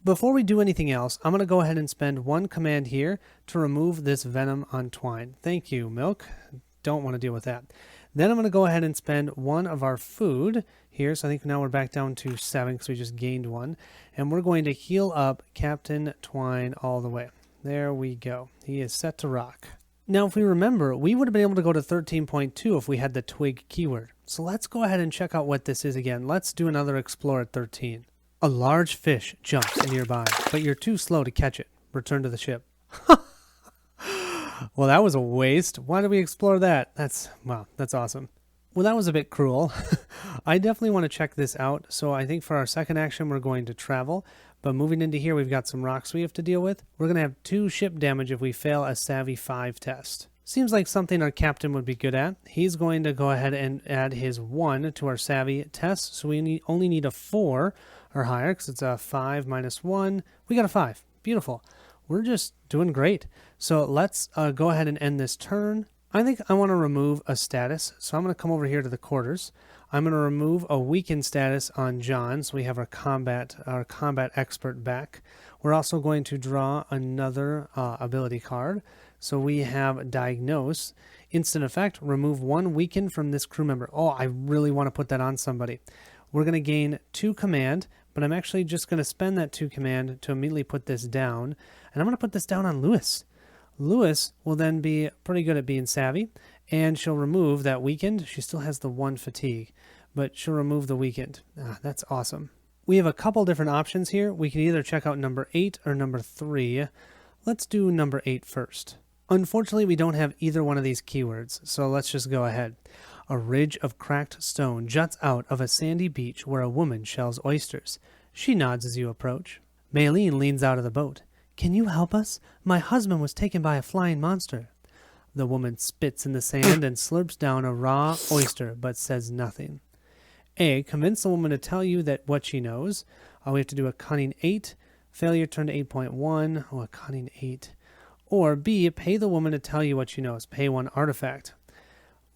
Before we do anything else, I'm going to go ahead and spend 1 command here to remove this venom on Twine. Thank you, Milk. Don't want to deal with that. Then I'm going to go ahead and spend 1 of our food here. So I think now we're back down to 7 because we just gained 1. And we're going to heal up Captain Twine all the way. There we go. He is set to rock. Now, if we remember, we would have been able to go to 13.2 if we had the twig keyword. So let's go ahead and check out what this is again. Let's do another explore at 13. A large fish jumps nearby, but you're too slow to catch it. Return to the ship. Well, that was a waste. Why did we explore that? That's awesome. Well, that was a bit cruel. I definitely want to check this out. So I think for our second action, we're going to travel. But moving into here, we've got some rocks we have to deal with. We're going to have 2 ship damage if we fail a Savvy 5 test. Seems like something our captain would be good at. He's going to go ahead and add his 1 to our Savvy test. So we only need a 4 or higher because it's a 5 minus 1. We got a 5. Beautiful. We're just doing great. So let's go ahead and end this turn. I think I want to remove a status. So I'm going to come over here to the quarters. I'm going to remove a weakened status on John. So we have our combat expert back. We're also going to draw another ability card. So we have Diagnose. Instant effect, remove 1 weakened from this crew member. Oh, I really want to put that on somebody. We're going to gain 2 command, but I'm actually just going to spend that 2 command to immediately put this down. And I'm going to put this down on Lewis. Lewis will then be pretty good at being savvy, and she'll remove that weakened. She still has the 1 fatigue, but she'll remove the weakened. That's awesome. We have a couple different options here. We can either check out number 8 or number 3. Let's do number 8 first. Unfortunately, we don't have either one of these keywords, so let's just go ahead. A ridge of cracked stone juts out of a sandy beach where a woman shells oysters. She nods as you approach. Maylene leans out of the boat. Can you help us? My husband was taken by a flying monster. The woman spits in the sand and slurps down a raw oyster, but says nothing. A. Convince the woman to tell you that what she knows. We have to do a cunning 8. Failure turned to 8.1. Oh, a cunning 8. Or B. Pay the woman to tell you what she knows. Pay 1 artifact.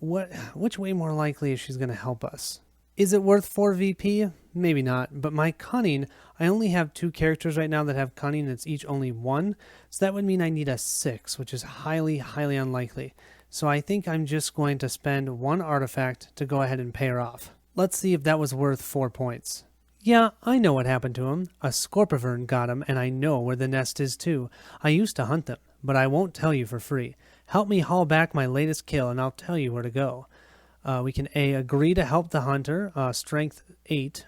Which way more likely is she's going to help us? Is it worth 4 VP? Maybe not, but my cunning, I only have 2 characters right now that have cunning, and it's each only 1, so that would mean I need a 6, which is highly, highly unlikely. So I think I'm just going to spend 1 artifact to go ahead and pay her off. Let's see if that was worth 4 points. Yeah, I know what happened to him. A scorpivern got him, and I know where the nest is too. I used to hunt them, but I won't tell you for free. Help me haul back my latest kill, and I'll tell you where to go. We can A, agree to help the hunter, strength 8,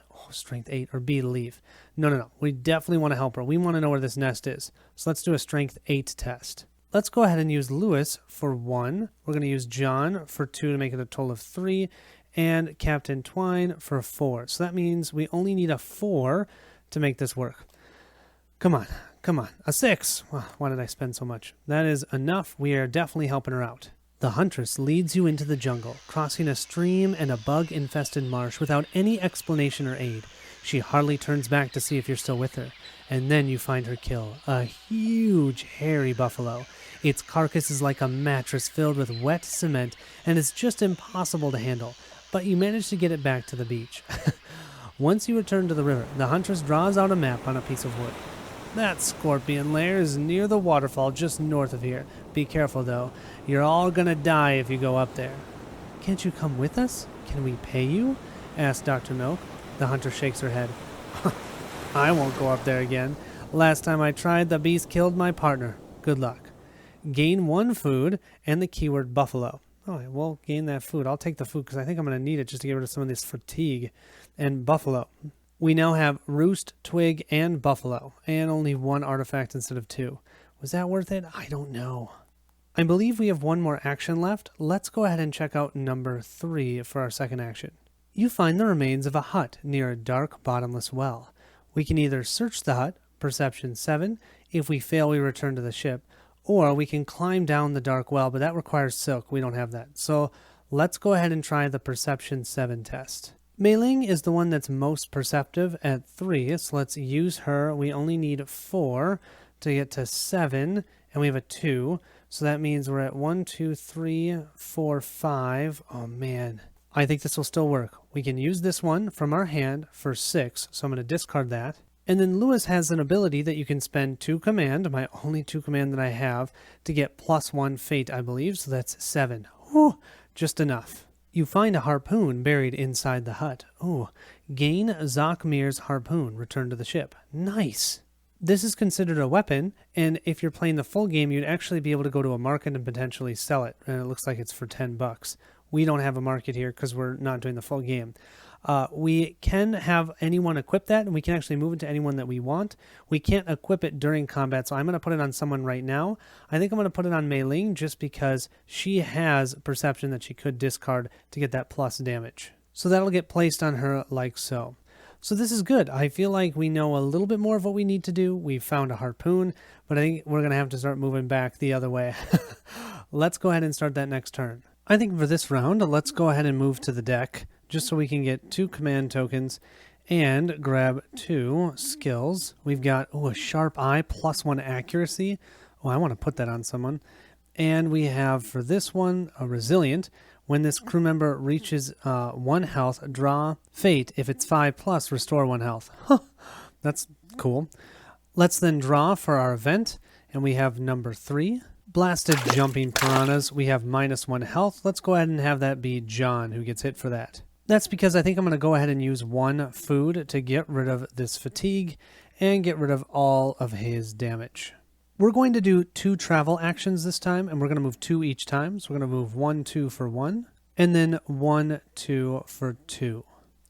or B, to leave. No. We definitely want to help her. We want to know where this nest is. So let's do a strength 8 test. Let's go ahead and use Lewis for 1. We're going to use John for 2 to make it a total of 3. And Captain Twine for 4. So that means we only need a 4 to make this work. Come on. A 6. Well, why did I spend so much? That is enough. We are definitely helping her out. The huntress leads you into the jungle, crossing a stream and a bug-infested marsh without any explanation or aid. She hardly turns back to see if you're still with her. And then you find her kill, a huge hairy buffalo. Its carcass is like a mattress filled with wet cement, and it's just impossible to handle. But you manage to get it back to the beach. Once you return to the river, the huntress draws out a map on a piece of wood. That scorpion lair is near the waterfall just north of here. Be careful, though. You're all gonna die if you go up there. Can't you come with us? Can we pay you? Asked Dr. Milk. The hunter shakes her head. I won't go up there again. Last time I tried, the beast killed my partner. Good luck. Gain 1 food and the keyword buffalo. All right, we'll gain that food. I'll take the food because I think I'm going to need it just to get rid of some of this fatigue. And buffalo. We now have roost, twig, and buffalo. And only 1 artifact instead of 2. Was that worth it? I don't know. I believe we have 1 more action left. Let's go ahead and check out number 3 for our second action. You find the remains of a hut near a dark, bottomless well. We can either search the hut, perception 7. If we fail, we return to the ship. Or we can climb down the dark well, but that requires silk. We don't have that. So let's go ahead and try the perception 7 test. Mei Ling is the one that's most perceptive at 3, so let's use her. We only need 4 to get to 7, and we have a 2. So that means we're at 1, 2, 3, 4, 5. Oh, man. I think this will still work. We can use this one from our hand for 6, so I'm going to discard that. And then Lewis has an ability that you can spend 2 command, my only 2 command that I have, to get +1 fate, I believe, so that's 7. Whew, just enough. You find a harpoon buried inside the hut. Ooh, gain Zokmir's harpoon, return to the ship. Nice! This is considered a weapon, and if you're playing the full game, you'd actually be able to go to a market and potentially sell it, and it looks like it's for $10. We don't have a market here because we're not doing the full game. We can have anyone equip that, and we can actually move it to anyone that we want. We can't equip it during combat, so I'm going to put it on someone right now. I think I'm going to put it on Mei Ling just because she has perception that she could discard to get that plus damage. So that'll get placed on her like so. So this is good. I feel like we know a little bit more of what we need to do. We've found a harpoon, but I think we're going to have to start moving back the other way. Let's go ahead and start that next turn. I think for this round, let's go ahead and move to the deck just so we can get 2 command tokens and grab 2 skills. We've got a sharp eye, +1 accuracy. Oh, I want to put that on someone. And we have for this one a resilient. When this crew member reaches 1 health, draw fate. If it's 5+, restore 1 health. That's cool. Let's then draw for our event, and we have number 3. Blasted jumping piranhas. We have -1 health. Let's go ahead and have that be John who gets hit for that. That's because I think I'm going to go ahead and use 1 food to get rid of this fatigue and get rid of all of his damage. We're going to do 2 travel actions this time, and we're going to move 2 each time. So we're going to move 1, 2 for 1, and then 1, 2 for 2.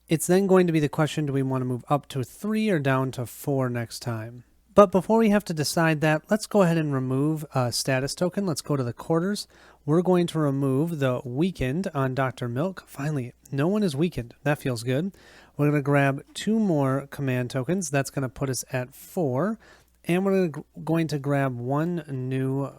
It's then going to be the question, do we want to move up to 3 or down to 4 next time? But before we have to decide that, let's go ahead and remove a status token. Let's go to the quarters. We're going to remove the weakened on Dr. Milk. Finally, no one is weakened. That feels good. We're going to grab 2 more command tokens. That's going to put us at 4. And we're going to grab 1 new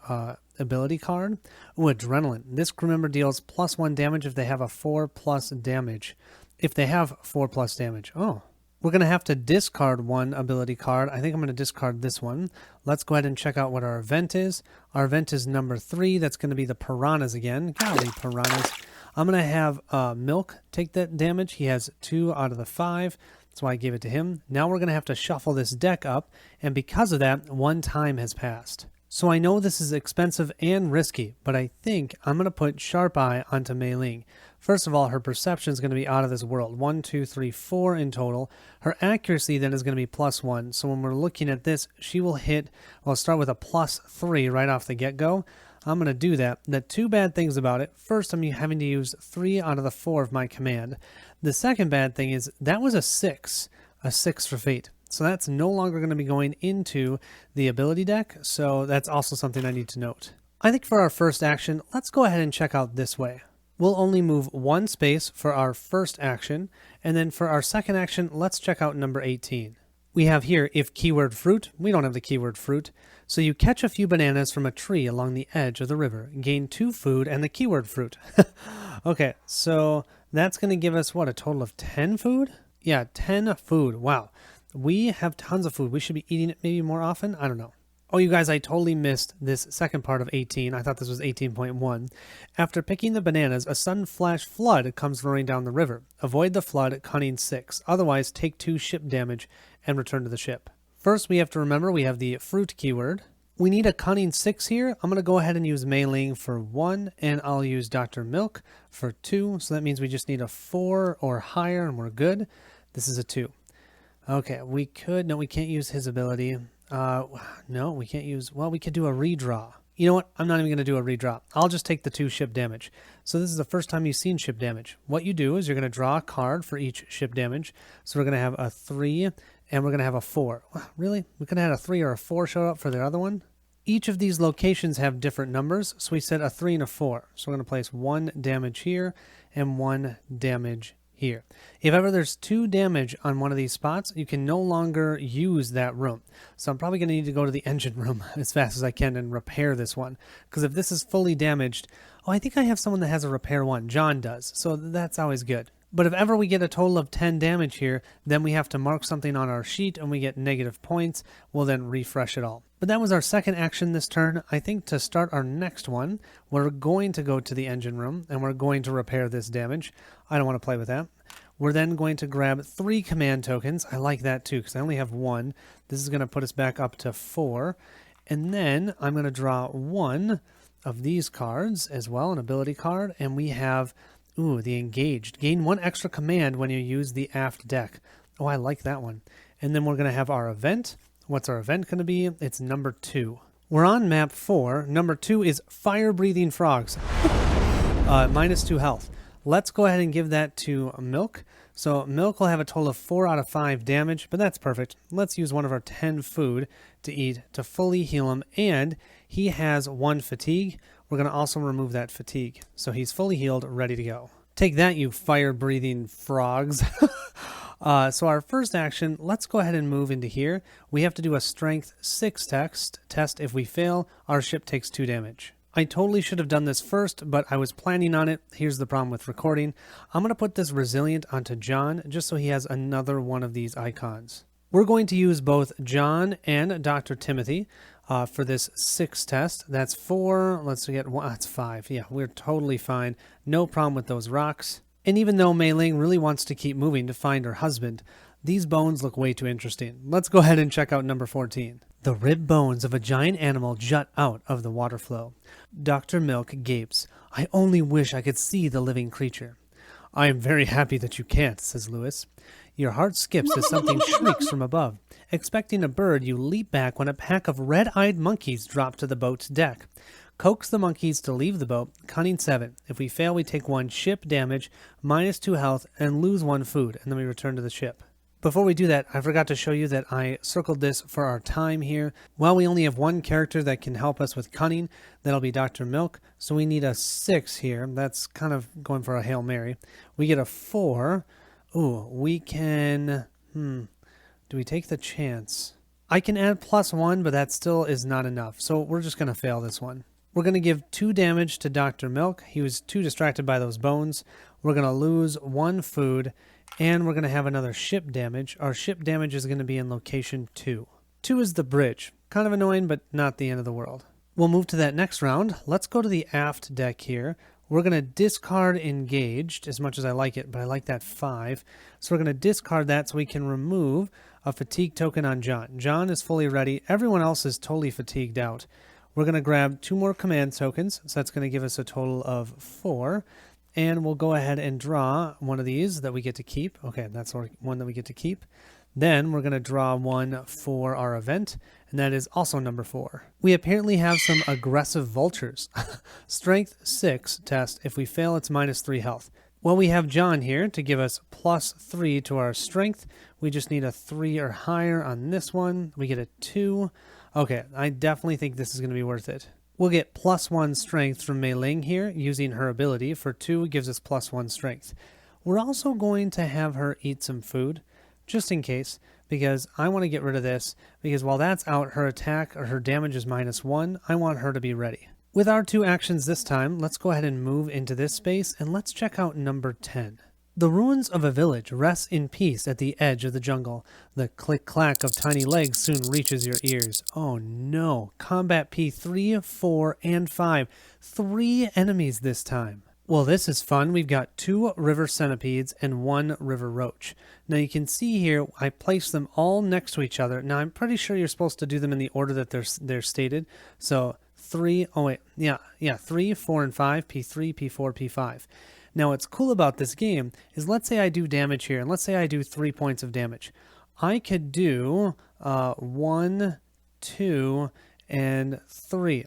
ability card. Ooh, Adrenaline. This crew member deals +1 damage if they have a 4+ damage. If they have 4+ damage. Oh. We're going to have to discard 1 ability card. I think I'm going to discard this one. Let's go ahead and check out what our event is. Our event is number 3. That's going to be the piranhas again. Golly, piranhas. I'm going to have Milk take that damage. He has 2 out of the 5. That's why I gave it to him. Now we're going to have to shuffle this deck up. And because of that, 1 time has passed. So I know this is expensive and risky, but I think I'm going to put Sharp Eye onto Mei Ling. First of all, her perception is going to be out of this world. 1, 2, 3, 4 in total. Her accuracy then is going to be +1. So when we're looking at this, she will hit, well, start with a +3 right off the get-go. I'm going to do that. The 2 bad things about it. First, I'm having to use 3 out of the 4 of my command. The second bad thing is that was a 6 for fate. So that's no longer going to be going into the ability deck, so that's also something I need to note. I think for our first action, let's go ahead and check out this way. We'll only move one space for our first action, and then for our second action, let's check out number 18. We have here, if keyword fruit, we don't have the keyword fruit, so you catch a few bananas from a tree along the edge of the river, gain 2 food and the keyword fruit. Okay, so that's going to give us, what, a total of 10 food? Yeah, 10 food. Wow. We have tons of food. We should be eating it maybe more often? I don't know. Oh, you guys, I totally missed this second part of 18. I thought this was 18.1. After picking the bananas, a sudden flash flood comes roaring down the river. Avoid the flood, cunning 6. Otherwise, take 2 ship damage and return to the ship. First, we have to remember we have the fruit keyword. We need a cunning 6 here. I'm going to go ahead and use Mei Ling for 1, and I'll use Dr. Milk for 2. So that means we just need a 4 or higher, and we're good. This is a 2. Okay, we can't use his ability. No, we can't use, well, we could do a redraw. You know what? I'm not even going to do a redraw. I'll just take the 2 ship damage. So this is the first time you've seen ship damage. What you do is you're going to draw a card for each ship damage. So we're going to have a 3 and we're going to have a 4. Really? We could have had a 3 or a 4 show up for the other one? Each of these locations have different numbers. So we said a 3 and a 4. So we're going to place 1 damage here and 1 damage here. If ever there's 2 damage on one of these spots, you can no longer use that room. So I'm probably going to need to go to the engine room as fast as I can and repair this one. Because if this is fully damaged, oh, I think I have someone that has a repair one. John does. So that's always good. But if ever we get a total of 10 damage here, then we have to mark something on our sheet and we get negative points. We'll then refresh it all. But that was our second action this turn. I think to start our next one, we're going to go to the engine room and we're going to repair this damage. I don't want to play with that. We're then going to grab 3 command tokens. I like that too because I only have 1. This is going to put us back up to 4. And then I'm going to draw 1 of these cards as well, an ability card. And we have, ooh, the engaged. Gain 1 extra command when you use the aft deck. Oh, I like that one. And then we're going to have our event. What's our event going to be? It's number 2. We're on map 4. Number 2 is fire-breathing frogs. -2 health. Let's go ahead and give that to Milk. So Milk will have a total of 4 out of 5 damage, but that's perfect. Let's use one of our 10 food to eat to fully heal him, and he has 1 fatigue. We're going to also remove that fatigue. So he's fully healed, ready to go. Take that, you fire-breathing frogs. So our first action, let's go ahead and move into here. We have to do a strength 6 test. If we fail, our ship takes 2 damage. I totally should have done this first, but I was planning on it. Here's the problem with recording. I'm going to put this resilient onto John just so he has another one of these icons. We're going to use both John and Dr. Timothy for this 6 test. That's 4. Let's get 1. That's 5. Yeah, we're totally fine. No problem with those rocks. And even though Mei Ling really wants to keep moving to find her husband, these bones look way too interesting. Let's go ahead and check out number 14. The rib bones of a giant animal jut out of the water flow. Dr. Milk gapes. I only wish I could see the living creature. I am very happy that you can't, says Lewis. Your heart skips as something shrieks from above. Expecting a bird, you leap back when a pack of red-eyed monkeys drop to the boat's deck. Coax the monkeys to leave the boat, cunning 7. If we fail, we take 1 ship damage, -2 health, and lose 1 food, and then we return to the ship. Before we do that, I forgot to show you that I circled this for our time here. Well, we only have 1 character that can help us with cunning. That'll be Dr. Milk. So we need a 6 here. That's kind of going for a Hail Mary. We get a 4. Ooh, we can... Do we take the chance? I can add +1, but that still is not enough. So we're just going to fail this one. We're going to give 2 damage to Dr. Milk. He was too distracted by those bones. We're going to lose 1 food, and we're going to have another ship damage. Our ship damage is going to be in location 2. 2 is the bridge. Kind of annoying, but not the end of the world. We'll move to that next round. Let's go to the aft deck here. We're going to discard engaged, as much as I like it, but I like that 5. So we're going to discard that so we can remove a fatigue token on John. John is fully ready. Everyone else is totally fatigued out. We're going to grab 2 more command tokens, so that's going to give us a total of 4. And we'll go ahead and draw one of these that we get to keep. Okay, that's one that we get to keep. Then we're going to draw 1 for our event, and that is also number 4. We apparently have some aggressive vultures. Strength 6 test. If we fail, it's -3 health. Well, we have John here to give us +3 to our strength. We just need a 3 or higher on this one. We get a 2. Okay, I definitely think this is going to be worth it. We'll get +1 strength from Mei Ling here, using her ability. For 2, it gives us +1 strength. We're also going to have her eat some food, just in case, because I want to get rid of this, because while that's out, her attack or her damage is -1. I want her to be ready. With our 2 actions this time, let's go ahead and move into this space, and let's check out number 10. The ruins of a village rest in peace at the edge of the jungle. The click-clack of tiny legs soon reaches your ears. Oh no, combat P3, 4, and 5. 3 enemies this time. Well, this is fun. We've got 2 river centipedes and 1 river roach. Now you can see here, I placed them all next to each other. Now I'm pretty sure you're supposed to do them in the order that they're stated. So 3, 3, 4, and 5, P3, P4, P5. Now what's cool about this game is, let's say I do damage here, and let's say I do 3 points of damage. I could do 1, 2, and 3.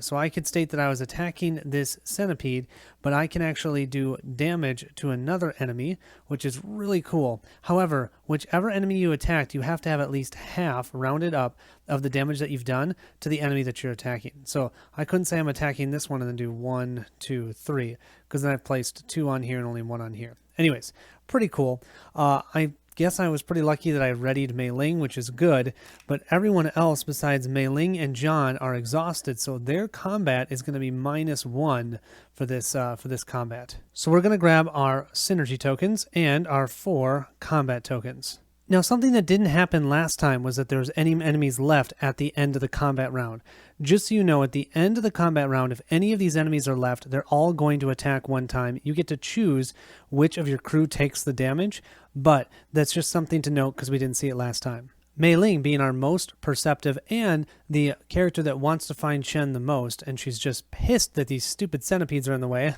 So I could state that I was attacking this centipede, but I can actually do damage to another enemy, which is really cool. However, whichever enemy you attacked, you have to have at least half, rounded up, of the damage that you've done to the enemy that you're attacking. So I couldn't say I'm attacking this one and then do 1, 2, 3, because then I've placed 2 on here and only 1 on here. Anyways, pretty cool. I guess I was pretty lucky that I readied Mei Ling, which is good, but everyone else besides Mei Ling and John are exhausted, so their combat is going to be -1 for this combat. So we're going to grab our synergy tokens and our 4 combat tokens. Now, something that didn't happen last time was that there was any enemies left at the end of the combat round. Just so you know, at the end of the combat round, if any of these enemies are left, they're all going to attack one time. You get to choose which of your crew takes the damage, but that's just something to note because we didn't see it last time. Mei Ling being our most perceptive and the character that wants to find Shen the most, and she's just pissed that these stupid centipedes are in the way,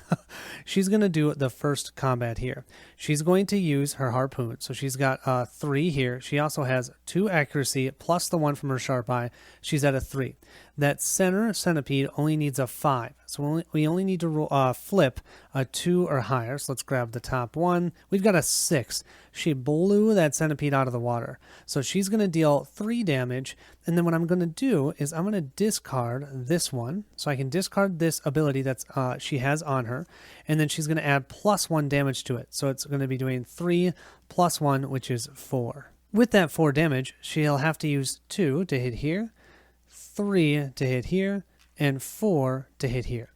she's going to do the first combat here. She's going to use her harpoon. So she's got 3 here. She also has 2 accuracy plus the 1 from her sharp eye. She's at a 3. That center centipede only needs a 5. So we only need to flip a 2 or higher. So let's grab the top one. We've got a 6. She blew that centipede out of the water. So she's going to deal 3 damage. And then what I'm going to do is I'm going to discard this one. So I can discard this ability that's she has on her. And then she's going to add +1 damage to it. So it's going to be doing 3 + 1, which is 4. With that 4 damage, she'll have to use 2 to hit here, 3 to hit here, and 4 to hit here.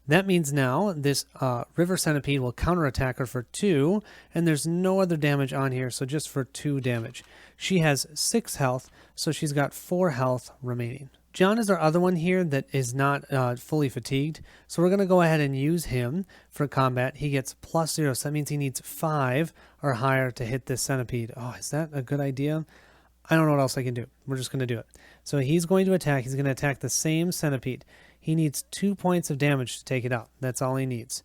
That means now this river centipede will counterattack her for 2, and there's no other damage on here, so just for 2 damage. She has 6 health, so she's got 4 health remaining. John is our other one here that is not fully fatigued, so we're going to go ahead and use him for combat. He gets +0, so that means he needs 5 or higher to hit this centipede. Oh, is that a good idea? I don't know what else I can do. We're just going to do it. So he's going to attack. He's going to attack the same centipede. He needs 2 points of damage to take it out. That's all he needs.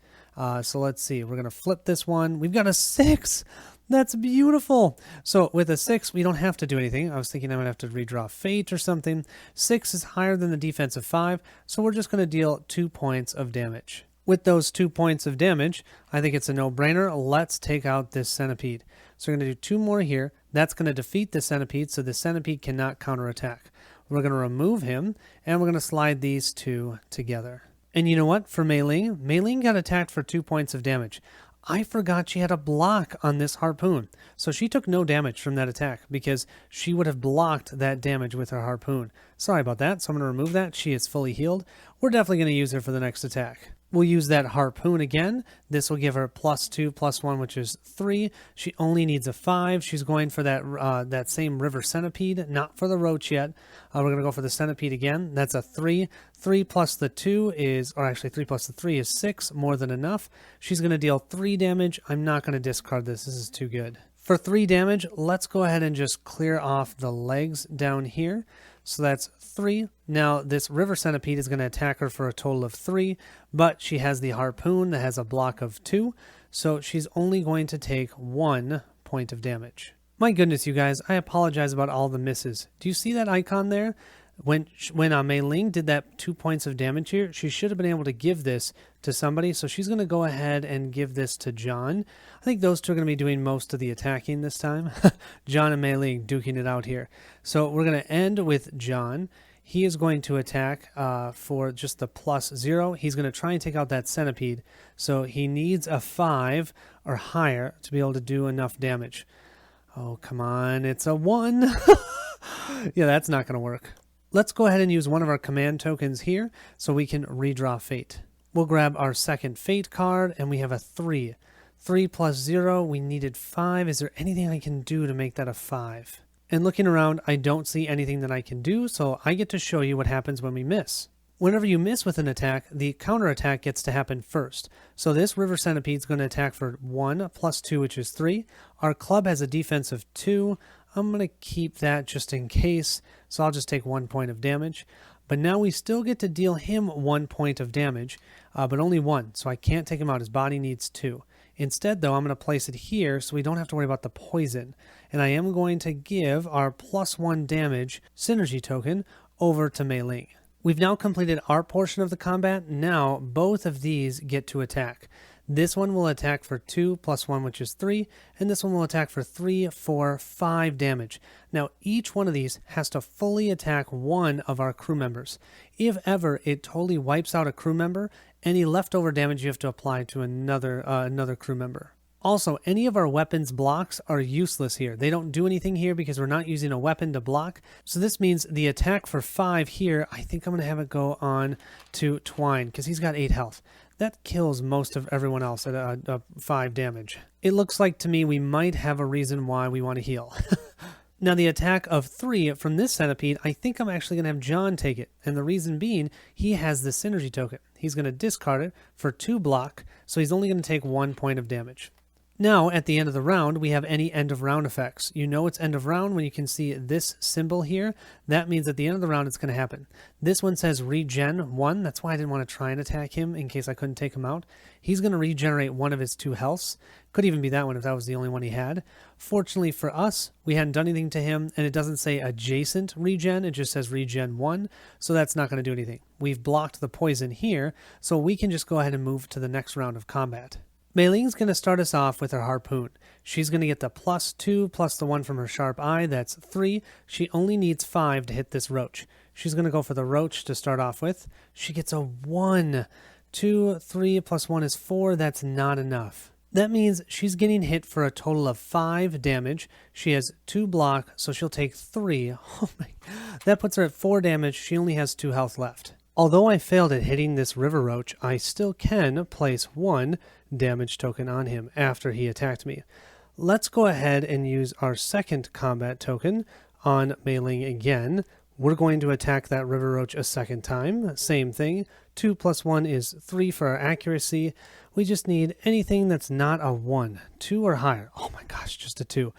So let's see. We're going to flip this one. We've got a 6. That's beautiful. So with a 6, we don't have to do anything. I was thinking I would have to redraw Fate or something. 6 is higher than the defense of 5, so we're just going to deal 2 points of damage. With those 2 points of damage, I think it's a no-brainer. Let's take out this centipede. So we're going to do 2 more here. That's going to defeat the centipede, so the centipede cannot counterattack. We're going to remove him, and we're going to slide these 2 together. And you know what? For Mei Ling got attacked for 2 points of damage. I forgot she had a block on this harpoon. So she took no damage from that attack because she would have blocked that damage with her harpoon. Sorry about that. So I'm going to remove that. She is fully healed. We're definitely going to use her for the next attack. We'll use that harpoon again. This will give her +2 + 1, which is 3. She only needs a 5. She's going for that same river centipede, not for the roach yet. We're going to go for the centipede again. That's a 3. 3 plus the 2 is, or actually 3 plus the 3 is 6, more than enough. She's going to deal 3 damage. I'm not going to discard this. This is too good. For 3 damage, let's go ahead and just clear off the legs down here. So that's 3. Now this river centipede is going to attack her for a total of 3, but she has the harpoon that has a block of 2, so she's only going to take 1 point of damage. My goodness, you guys, I apologize about all the misses. Do you see that icon there? When Mei Ling did that 2 points of damage here, she should have been able to give this to somebody. So she's going to go ahead and give this to John. I think those two are going to be doing most of the attacking this time. John and Mei Ling duking it out here. So we're going to end with John. He is going to attack for just the +0. He's going to try and take out that centipede. So he needs a 5 or higher to be able to do enough damage. Oh, come on. It's a 1. Yeah, that's not going to work. Let's go ahead and use one of our command tokens here so we can redraw fate. We'll grab our second fate card, and we have a 3. 3 plus 0, we needed 5. Is there anything I can do to make that a 5? And looking around, I don't see anything that I can do, so I get to show you what happens when we miss. Whenever you miss with an attack, the counterattack gets to happen first. So this River Centipede is going to attack for 1 plus 2, which is 3. Our club has a defense of 2. I'm going to keep that just in case, so I'll just take 1 point of damage. But now we still get to deal him 1 point of damage, but only 1, so I can't take him out. His body needs 2. Instead, though, I'm going to place it here so we don't have to worry about the poison. And I am going to give our +1 damage synergy token over to Mei Ling. We've now completed our portion of the combat. Now both of these get to attack. This one will attack for 2 plus 1, which is 3, and this one will attack for 3, 4, 5 damage. Now, each one of these has to fully attack one of our crew members. If ever it totally wipes out a crew member, any leftover damage you have to apply to another crew member. Also, any of our weapons blocks are useless here. They don't do anything here because we're not using a weapon to block. So this means the attack for 5 here, I think I'm going to have it go on to Twine because he's got 8 health. That kills most of everyone else at 5 damage. It looks like to me we might have a reason why we want to heal. Now the attack of 3 from this centipede, I think I'm actually going to have John take it. And the reason being, he has the synergy token. He's going to discard it for 2 block, so he's only going to take 1 point of damage. Now, at the end of the round, we have any end of round effects. You know it's end of round when you can see this symbol here. That means at the end of the round it's going to happen. This one says regen 1. That's why I didn't want to try and attack him in case I couldn't take him out. He's going to regenerate 1 of his 2 healths. Could even be that one if that was the only one he had. Fortunately for us, we hadn't done anything to him, and it doesn't say adjacent regen. It just says regen 1, so that's not going to do anything. We've blocked the poison here, so we can just go ahead and move to the next round of combat. Mei Ling's going to start us off with her harpoon. She's going to get the +2 plus the 1 from her sharp eye. That's 3. She only needs 5 to hit this roach. She's going to go for the roach to start off with. She gets a 1. 2, 3 plus 1 is 4. That's not enough. That means she's getting hit for a total of 5 damage. She has 2 block, so she'll take 3. Oh my. That puts her at 4 damage. She only has 2 health left. Although I failed at hitting this river roach, I still can place 1 damage token on him after he attacked me. Let's go ahead and use our second combat token on Mei Ling again. We're going to attack that river roach a second time. Same thing. 2 plus 1 is 3 for our accuracy. We just need anything that's not a 1. 2 or higher. Oh my gosh, just a 2.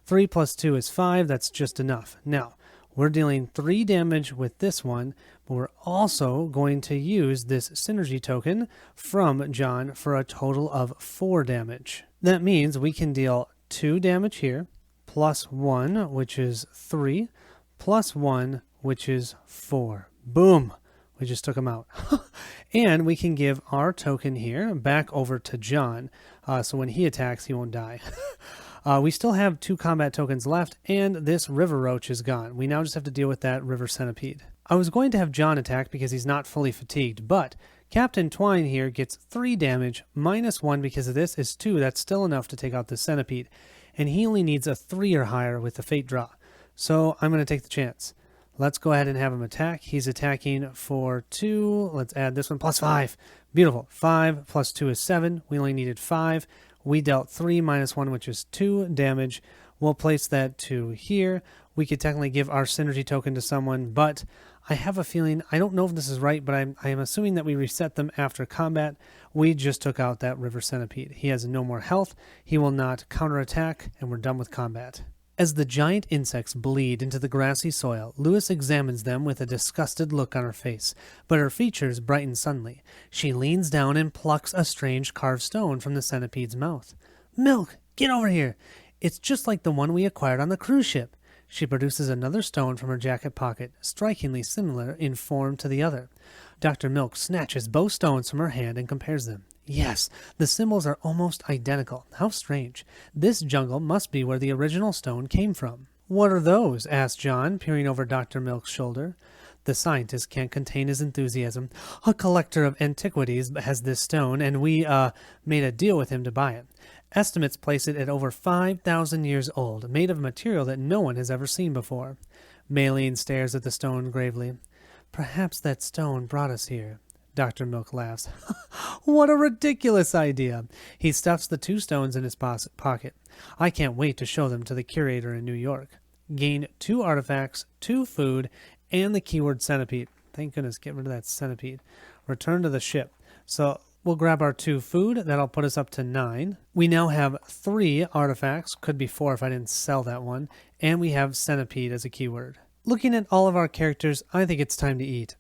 3 plus 2 is 5. That's just enough. Now, we're dealing 3 damage with this one, but we're also going to use this synergy token from John for a total of 4 damage. That means we can deal 2 damage here, plus 1, which is 3, plus 1, which is 4. Boom! We just took him out. And we can give our token here back over to John, so when he attacks, he won't die. We still have 2 combat tokens left, and this river roach is gone. We now just have to deal with that river centipede. I was going to have John attack because he's not fully fatigued, but Captain Twine here gets 3 damage, minus 1 because of this is 2. That's still enough to take out the centipede. And he only needs a 3 or higher with the fate draw. So I'm going to take the chance. Let's go ahead and have him attack. He's attacking for 2. Let's add this one, plus 5. Beautiful. 5 plus 2 is 7. We only needed 5. We dealt 3 minus 1, which is 2 damage. We'll place that to here. We could technically give our synergy token to someone, but I have a feeling, I don't know if this is right, but I am assuming that we reset them after combat. We just took out that river centipede. He has no more health. He will not counterattack, and we're done with combat. As the giant insects bleed into the grassy soil, Lewis examines them with a disgusted look on her face, but her features brighten suddenly. She leans down and plucks a strange carved stone from the centipede's mouth. "Milk, get over here! It's just like the one we acquired on the cruise ship." She produces another stone from her jacket pocket, strikingly similar in form to the other. Dr. Milk snatches both stones from her hand and compares them. Yes, the symbols are almost identical. How strange. This jungle must be where the original stone came from. What are those? Asked John, peering over Dr. Milk's shoulder. The scientist can't contain his enthusiasm. A collector of antiquities has this stone, and we, made a deal with him to buy it. Estimates place it at over 5,000 years old, made of material that no one has ever seen before. Maylene stares at the stone gravely. Perhaps that stone brought us here. Dr. Milk laughs. What a ridiculous idea. He stuffs the 2 stones in his pocket. I can't wait to show them to the curator in New York. Gain 2 artifacts, 2 food, and the keyword centipede. Thank goodness, get rid of that centipede. Return to the ship. So we'll grab our 2 food. That'll put us up to 9. We now have 3 artifacts. Could be 4 if I didn't sell that one. And we have centipede as a keyword. Looking at all of our characters, I think it's time to eat.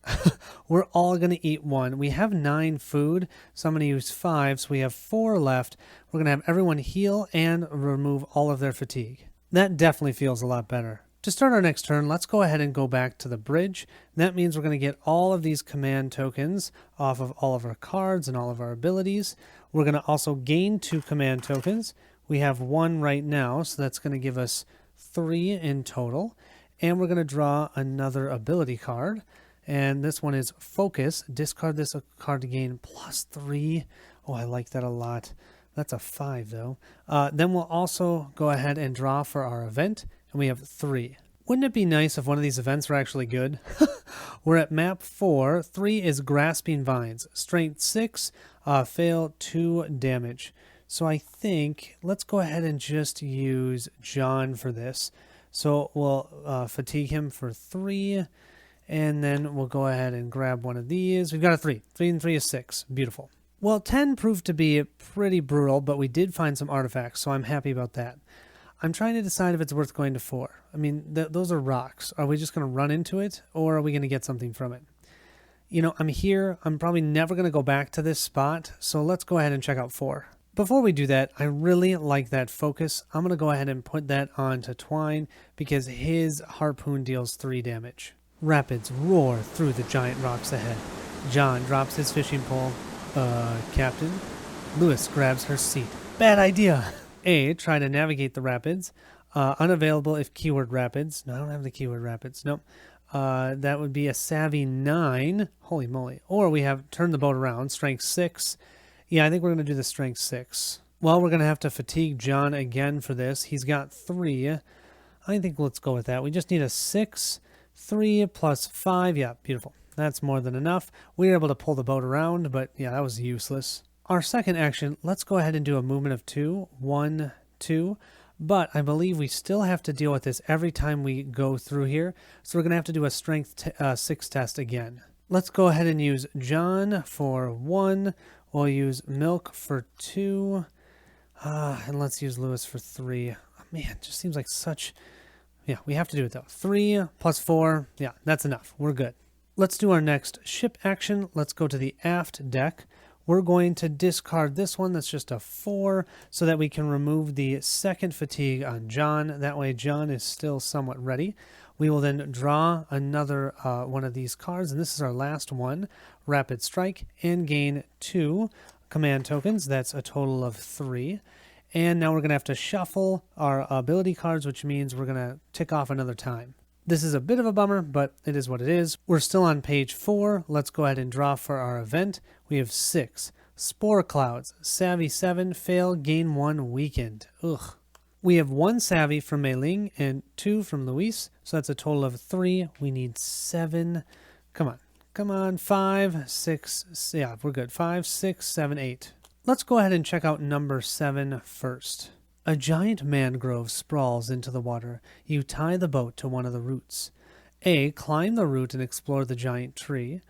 We're all going to eat 1. We have 9 food, so I'm going to use 5, so we have 4 left. We're going to have everyone heal and remove all of their fatigue. That definitely feels a lot better. To start our next turn, let's go ahead and go back to the bridge. That means we're going to get all of these command tokens off of all of our cards and all of our abilities. We're going to also gain 2 command tokens. We have 1 right now, so that's going to give us 3 in total. And we're going to draw another ability card. And this one is Focus. Discard this card to gain +3. Oh, I like that a lot. That's a 5, though. Then we'll also go ahead and draw for our event. And we have 3. Wouldn't it be nice if one of these events were actually good? We're at map 4. 3 is Grasping Vines. Strength 6, fail 2 damage. So I think let's go ahead and just use John for this. So we'll fatigue him for 3, and then we'll go ahead and grab one of these. We've got a 3. 3 and 3 is 6. Beautiful. Well, 10 proved to be pretty brutal, but we did find some artifacts, so I'm happy about that. I'm trying to decide if it's worth going to 4. I mean, those are rocks. Are we just going to run into it, or are we going to get something from it? You know, I'm here. I'm probably never going to go back to this spot, so let's go ahead and check out 4. Before we do that, I really like that focus. I'm going to go ahead and put that on to Twine because his harpoon deals 3 damage. Rapids roar through the giant rocks ahead. John drops his fishing pole. Captain? Lewis grabs her seat. Bad idea! A, try to navigate the rapids. Unavailable if keyword rapids. No, I don't have the keyword rapids. Nope. That would be a savvy 9. Holy moly. Or we have turn the boat around. Strength 6. Yeah, I think we're going to do the strength 6. Well, we're going to have to fatigue John again for this. He's got 3. I think let's go with that. We just need a 6. 3 plus 5. Yeah, beautiful. That's more than enough. We were able to pull the boat around, but yeah, that was useless. Our second action, let's go ahead and do a movement of 2. 1, 2. But I believe we still have to deal with this every time we go through here. So we're going to have to do a strength 6 test again. Let's go ahead and use John for 1. We'll use Milk for 2. And let's use Lewis for 3. Oh, man, it just seems like such... Yeah, we have to do it, though. 3 plus 4. Yeah, that's enough. We're good. Let's do our next ship action. Let's go to the aft deck. We're going to discard this one. That's just a 4 so that we can remove the second fatigue on John. That way John is still somewhat ready. We will then draw another one of these cards, and this is our last one, Rapid Strike, and gain 2 command tokens. That's a total of 3. And now we're going to have to shuffle our ability cards, which means we're going to tick off another time. This is a bit of a bummer, but it is what it is. We're still on page 4. Let's go ahead and draw for our event. We have 6. Spore Clouds, Savvy 7, fail, gain 1, weakened. Ugh. We have 1 Savvy from Mei Ling and 2 from Luis, so that's a total of 3. We need 7. Come on. Come on. 5, 6. Yeah, we're good. 5, 6, 7, 8. Let's go ahead and check out number 7 first. A giant mangrove sprawls into the water. You tie the boat to one of the roots. A, climb the root and explore the giant tree.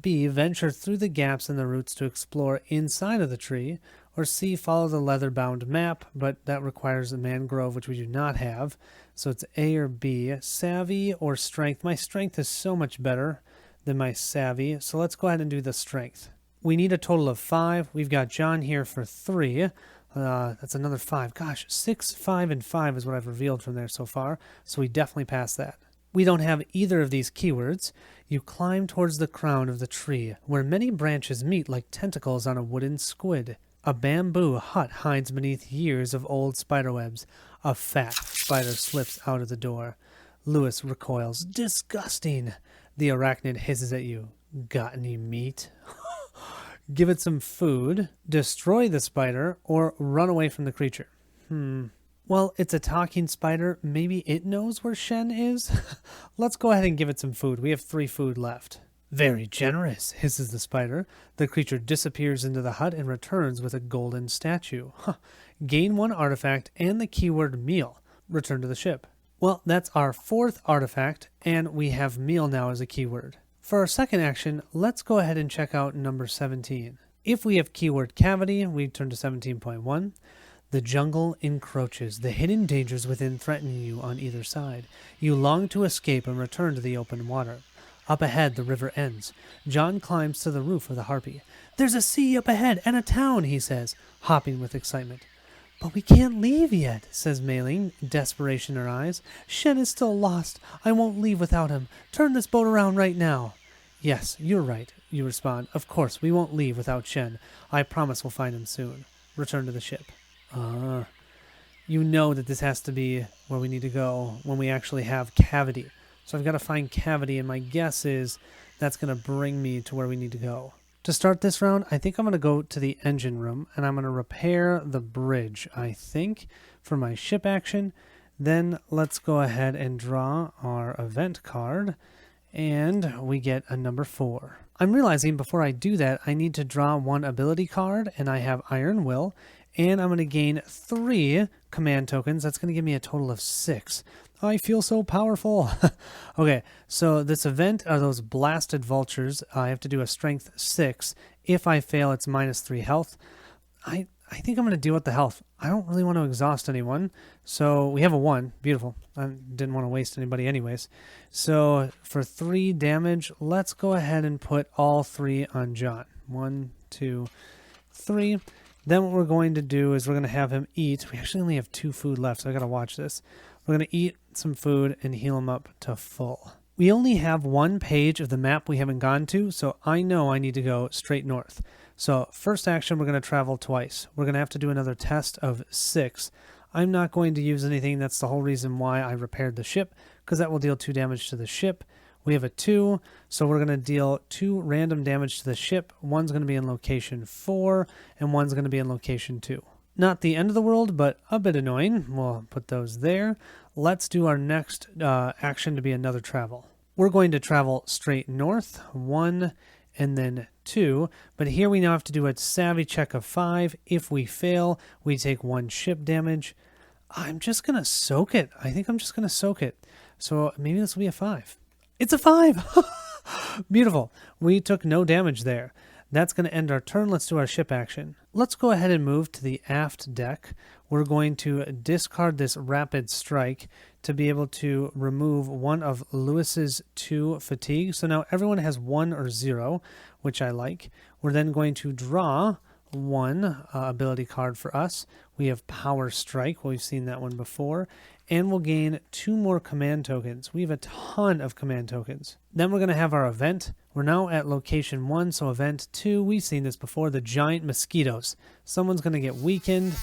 B, venture through the gaps in the roots to explore inside of the tree. Or C, follow the leather-bound map, but that requires a mangrove, which we do not have. So it's A or B. Savvy or strength. My strength is so much better than my savvy, so let's go ahead and do the strength. We need a total of 5. We've got John here for 3. That's another 5. Gosh, 6, 5, and 5 is what I've revealed from there so far, so we definitely passed that. We don't have either of these keywords. You climb towards the crown of the tree, where many branches meet like tentacles on a wooden squid. A bamboo hut hides beneath years of old spiderwebs. A fat spider slips out of the door. Lewis recoils. Disgusting! The arachnid hisses at you. Got any meat? Give it some food, destroy the spider, or run away from the creature. Well, it's a talking spider. Maybe it knows where Shen is? Let's go ahead and give it some food. We have 3 food left. Very generous, hisses the spider. The creature disappears into the hut and returns with a golden statue. Gain 1 artifact and the keyword meal. Return to the ship. Well, that's our 4th artifact, and we have meal now as a keyword. For our second action, let's go ahead and check out number 17. If we have keyword cavity, we turn to 17.1. The jungle encroaches, the hidden dangers within threatening you on either side. You long to escape and return to the open water. Up ahead, the river ends. John climbs to the roof of the harpy. There's a sea up ahead and a town, he says, hopping with excitement. But we can't leave yet, says Mei Ling, desperation in her eyes. Shen is still lost. I won't leave without him. Turn this boat around right now. Yes, you're right, you respond. Of course, we won't leave without Shen. I promise we'll find him soon. Return to the ship. You know that this has to be where we need to go when we actually have cavity. So I've got to find cavity, and my guess is that's going to bring me to where we need to go. To start this round, I think I'm going to go to the engine room, and I'm going to repair the bridge, I think, for my ship action. Then let's go ahead and draw our event card, and we get a number 4. I'm realizing before I do that, I need to draw 1 ability card, and I have Iron Will, and I'm going to gain 3 command tokens. That's going to give me a total of 6. I feel so powerful. Okay, so this event are those blasted vultures. I have to do a strength 6. If I fail, it's -3 health. I think I'm going to deal with the health. I don't really want to exhaust anyone. So we have a 1. Beautiful. I didn't want to waste anybody anyways. So for 3 damage, let's go ahead and put all 3 on John. 1, 2, 3. Then what we're going to do is we're going to have him eat. We actually only have 2 food left, so I got to watch this. We're going to eat some food and heal him up to full. We only have 1 page of the map we haven't gone to, so I know I need to go straight north. So first action, we're going to travel twice. We're going to have to do another test of 6. I'm not going to use anything. That's the whole reason why I repaired the ship, because that will deal 2 damage to the ship. We have a 2, so we're going to deal 2 random damage to the ship. One's going to be in location 4, and one's going to be in location 2. Not the end of the world, but a bit annoying. We'll put those there. Let's do our next action to be another travel. We're going to travel straight north, 1, and then 2. But here we now have to do a savvy check of 5. If we fail, we take 1 ship damage. I'm just going to soak it. I think I'm just going to soak it. So maybe this will be a 5. It's a 5! Beautiful. We took no damage there. That's going to end our turn. Let's do our ship action. Let's go ahead and move to the aft deck. We're going to discard this rapid strike to be able to remove 1 of Lewis's 2 fatigue. So now everyone has 1 or 0, which I like. We're then going to draw 1 ability card for us. We have Power Strike. We've seen that one before. And we'll gain 2 more command tokens. We have a ton of command tokens. Then we're going to have our event. We're now at location 1, so event 2. We've seen this before, the giant mosquitoes. Someone's going to get weakened.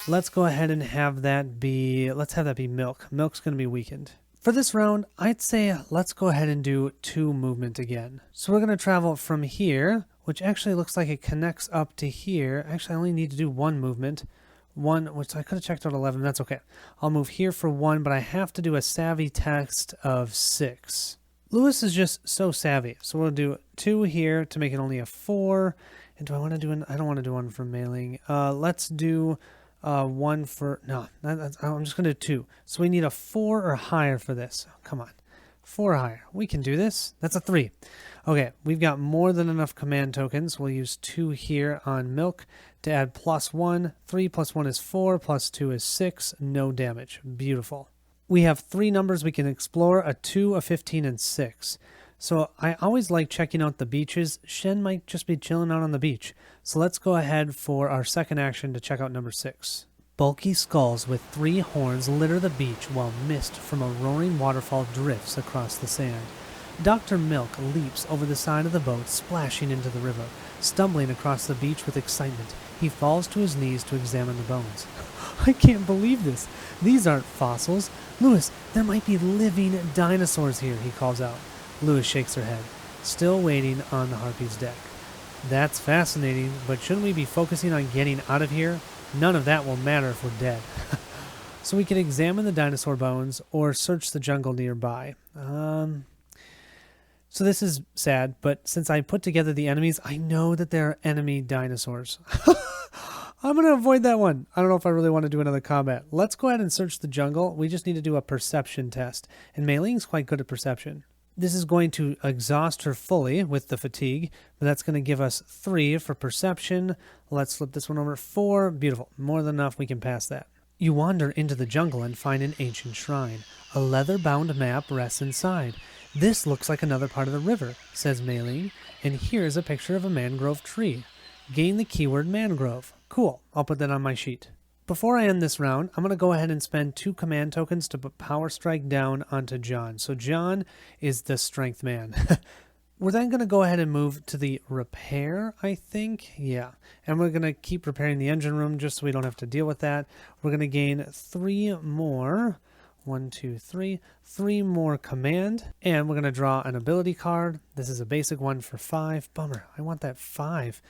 Let's go ahead and have that be, let's have that be Milk. Milk's going to be weakened. For this round, I'd say let's go ahead and do 2 movement again. So we're going to travel from here, which actually looks like it connects up to here. Actually, I only need to do 1 movement. 1, which I could have checked out 11. That's okay. I'll move here for 1, but I have to do a savvy test of 6. Lewis is just so savvy. So we'll do 2 here to make it only a 4. And do I want to do an... I don't want to do 1 for Mei Ling. Let's do 1 for... No, I'm just going to do 2. So we need a 4 or higher for this. Oh, come on. 4 or higher. We can do this. That's a 3. Okay, we've got more than enough command tokens. We'll use 2 here on Milk to add +1. 3 + 1 is 4, +2 is 6. No damage. Beautiful. We have 3 numbers we can explore, a 2, a 15, and 6. So I always like checking out the beaches. Shen might just be chilling out on the beach. So let's go ahead for our second action to check out number 6. Bulky skulls with 3 horns litter the beach while mist from a roaring waterfall drifts across the sand. Dr. Milk leaps over the side of the boat, splashing into the river. Stumbling across the beach with excitement, he falls to his knees to examine the bones. I can't believe this. These aren't fossils. Lewis, there might be living dinosaurs here, he calls out. Lewis shakes her head, still waiting on the Harpy's deck. That's fascinating, but shouldn't we be focusing on getting out of here? None of that will matter if we're dead. So we can examine the dinosaur bones or search the jungle nearby. So this is sad, but since I put together the enemies, I know that there are enemy dinosaurs. I'm going to avoid that one. I don't know if I really want to do another combat. Let's go ahead and search the jungle. We just need to do a perception test, and Mei Ling's quite good at perception. This is going to exhaust her fully with the fatigue, but that's going to give us 3 for perception. Let's flip this one over. 4. Beautiful. More than enough. We can pass that. You wander into the jungle and find an ancient shrine. A leather-bound map rests inside. This looks like another part of the river, says Mei Ling, and here's a picture of a mangrove tree. Gain the keyword mangrove. Cool. I'll put that on my sheet. Before I end this round, I'm going to go ahead and spend 2 command tokens to put Power Strike down onto John. So John is the strength man. We're then going to go ahead and move to the repair, I think. Yeah. And we're going to keep repairing the engine room just so we don't have to deal with that. We're going to gain 3 more. 1, 2, 3. 3 more command. And we're going to draw an ability card. This is a basic one for 5. Bummer. I want that 5.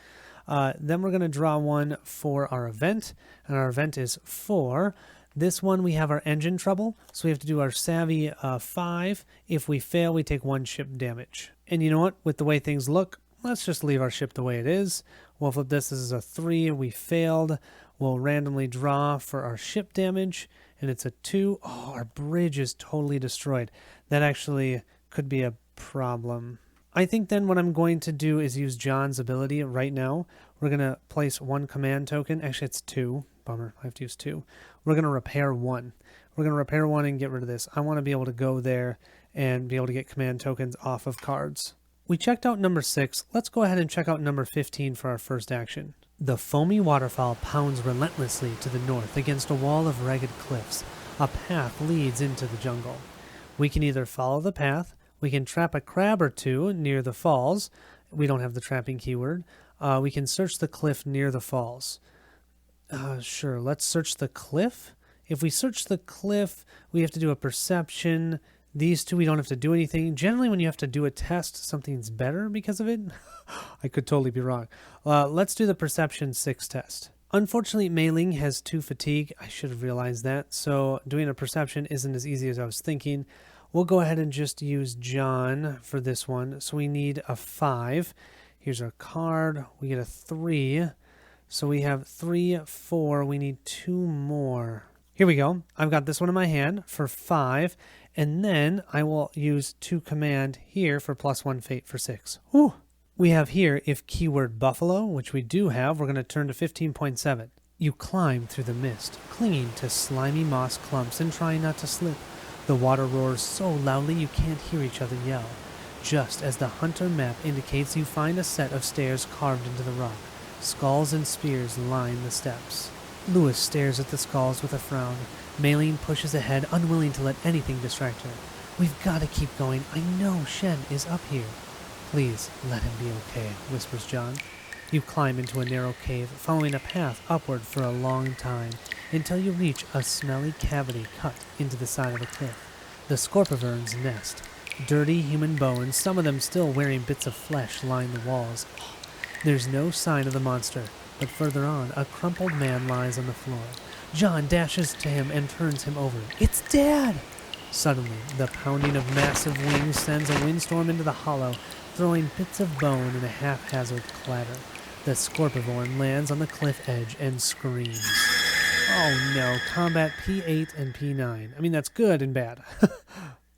Then we're going to draw one for our event, and our event is 4. This one we have our engine trouble, so we have to do our savvy 5. If we fail, we take 1 ship damage. And you know what? With the way things look, let's just leave our ship the way it is. We'll flip this. This is a 3. We failed. We'll randomly draw for our ship damage, and it's a 2. Oh, our bridge is totally destroyed. That actually could be a problem. I think then what I'm going to do is use John's ability right now. We're going to place 1 command token. Actually, it's 2. Bummer, I have to use 2. We're going to repair 1. We're going to repair 1 and get rid of this. I want to be able to go there and be able to get command tokens off of cards. We checked out number 6. Let's go ahead and check out number 15 for our first action. The foamy waterfall pounds relentlessly to the north against a wall of ragged cliffs. A path leads into the jungle. We can either follow the path, we can trap a crab or 2 near the falls. We don't have the trapping keyword. We can search the cliff near the falls. Sure, let's search the cliff. If we search the cliff, we have to do a perception. These 2, we don't have to do anything. Generally, when you have to do a test, something's better because of it. I could totally be wrong. Let's do the perception 6 test. Unfortunately, Mei Ling has 2 fatigue. I should have realized that. So doing a perception isn't as easy as I was thinking. We'll go ahead and just use John for this one. So we need a 5. Here's our card. We get a 3. So we have 3, 4. We need 2 more. Here we go. I've got this one in my hand for 5. And then I will use 2 command here for +1 fate for 6. Whew. We have here, if keyword buffalo, which we do have, we're going to turn to 15.7. You climb through the mist, clinging to slimy moss clumps and trying not to slip. The water roars so loudly you can't hear each other yell. Just as the hunter map indicates, you find a set of stairs carved into the rock. Skulls and spears line the steps. Lewis stares at the skulls with a frown. Mei Ling pushes ahead, unwilling to let anything distract her. We've got to keep going. I know Shen is up here. Please, let him be okay, whispers John. You climb into a narrow cave, following a path upward for a long time, until you reach a smelly cavity cut into the side of a cliff. The scorpiverns nest. Dirty human bones, some of them still wearing bits of flesh, line the walls. There's no sign of the monster, but further on, a crumpled man lies on the floor. John dashes to him and turns him over. It's Dad! Suddenly, the pounding of massive wings sends a windstorm into the hollow, throwing bits of bone in a haphazard clatter. The scorpivorn lands on the cliff edge and screams. Oh no, combat P8 and P9. I mean, that's good and bad.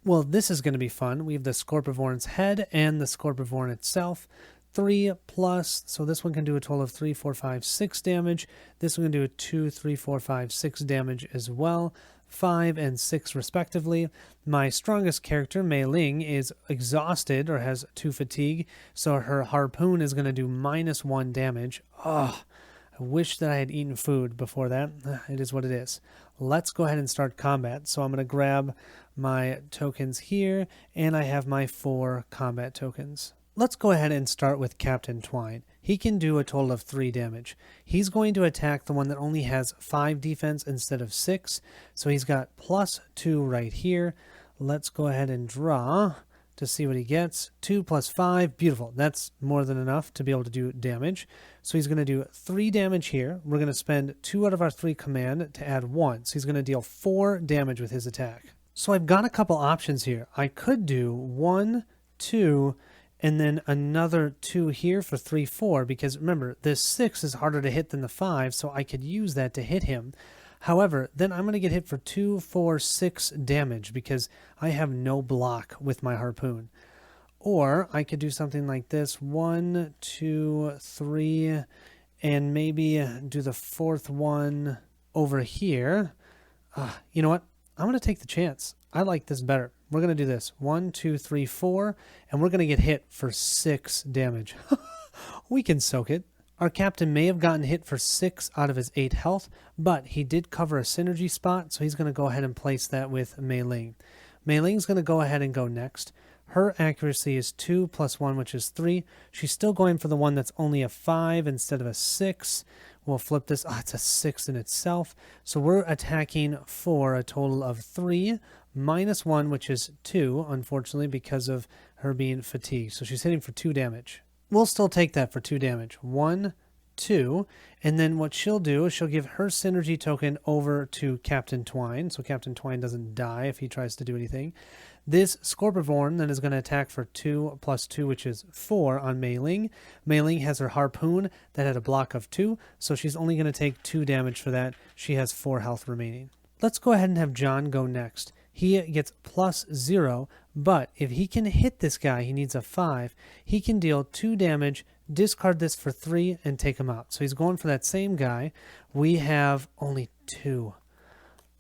Well, this is going to be fun. We have the scorpivorn's head and the scorpivorn itself. 3 plus, so this one can do a total of 3, 4, 5, 6 damage. This one can do a 2, 3, 4, 5, 6 damage as well. 5 and 6 respectively. My strongest character, Mei Ling, is exhausted or has 2 fatigue, so her harpoon is going to do -1 damage. Oh, I wish that I had eaten food before that. It is what it is. Let's go ahead and start combat. So I'm going to grab my tokens here, and I have my 4 combat tokens. Let's go ahead and start with Captain Twine. He can do a total of 3 damage. He's going to attack the one that only has 5 defense instead of 6. So he's got +2 right here. Let's go ahead and draw to see what he gets. 2 + 5. Beautiful. That's more than enough to be able to do damage. So he's going to do 3 damage here. We're going to spend 2 out of our 3 command to add 1. So he's going to deal 4 damage with his attack. So I've got a couple options here. I could do 1, 2, and then another 2 here for 3, 4, because remember, this 6 is harder to hit than the 5, so I could use that to hit him. However, then I'm going to get hit for 2, 4, 6 damage because I have no block with my harpoon. Or I could do something like this, 1, 2, 3, and maybe do the 4th one over here. You know what? I'm going to take the chance. I like this better. We're going to do this. 1, 2, 3, 4, and we're going to get hit for 6 damage. We can soak it. Our captain may have gotten hit for 6 out of his 8 health, but he did cover a synergy spot, so he's going to go ahead and place that with Mei Ling. Mei Ling's going to go ahead and go next. Her accuracy is 2 + 1, which is 3. She's still going for the one that's only a 5 instead of a 6. We'll flip this. It's a 6 in itself. So we're attacking for a total of 3 -1, which is 2, unfortunately, because of her being fatigued. So she's hitting for 2 damage. We'll still take that for 2 damage. 1, 2, and then what she'll do is she'll give her synergy token over to Captain Twine, so Captain Twine doesn't die if he tries to do anything. This Scorpivorn then is going to attack for 2 + 2, which is 4 on Mei Ling. Mei Ling has her harpoon that had a block of 2, so she's only going to take 2 damage for that. She has 4 health remaining. Let's go ahead and have John go next. He gets +0, but if he can hit this guy, he needs a 5. He can deal 2 damage, discard this for 3, and take him out. So he's going for that same guy. We have only 2.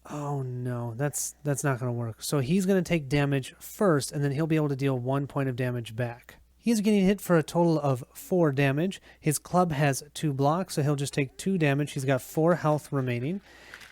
Oh no, that's not going to work. So he's going to take damage first, and then he'll be able to deal 1 point of damage back. He's getting hit for a total of 4 damage. His club has 2 blocks, so he'll just take 2 damage. He's got 4 health remaining.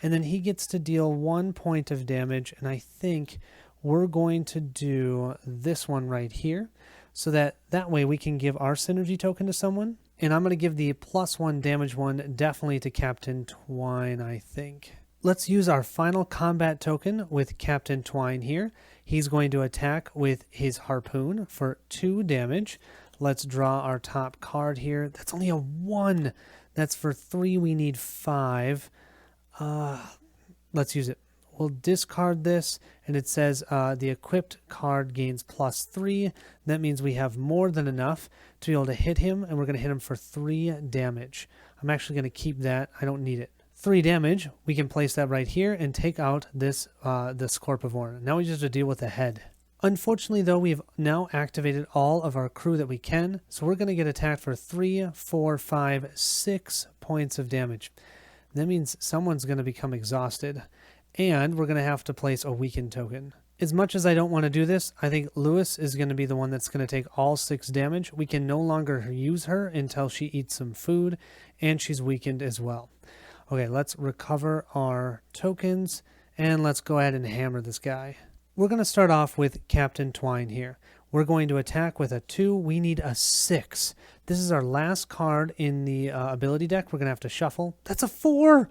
And then he gets to deal 1 point of damage, and I think we're going to do this one right here, so that way we can give our synergy token to someone. And I'm going to give the +1 damage one definitely to Captain Twine, I think. Let's use our final combat token with Captain Twine here. He's going to attack with his harpoon for 2 damage. Let's draw our top card here. That's only a 1. That's for 3. We need 5. Let's use it. We'll discard this, and it says the equipped card gains +3. That means we have more than enough to be able to hit him, and we're going to hit him for 3 damage. I'm actually going to keep that. I don't need it. 3 damage. We can place that right here and take out this the Scorpivorn. Now we just have to deal with the head. Unfortunately, though, we've now activated all of our crew that we can, so we're going to get attacked for 3, 4, 5, 6 points of damage. That means someone's going to become exhausted, and we're going to have to place a weakened token. As much as I don't want to do this, I think Lewis is going to be the one that's going to take all 6 damage. We can no longer use her until she eats some food, and she's weakened as well. Okay, let's recover our tokens, and let's go ahead and hammer this guy. We're going to start off with Captain Twine here. We're going to attack with a 2. We need a 6. This is our last card in the ability deck. We're going to have to shuffle. That's a 4!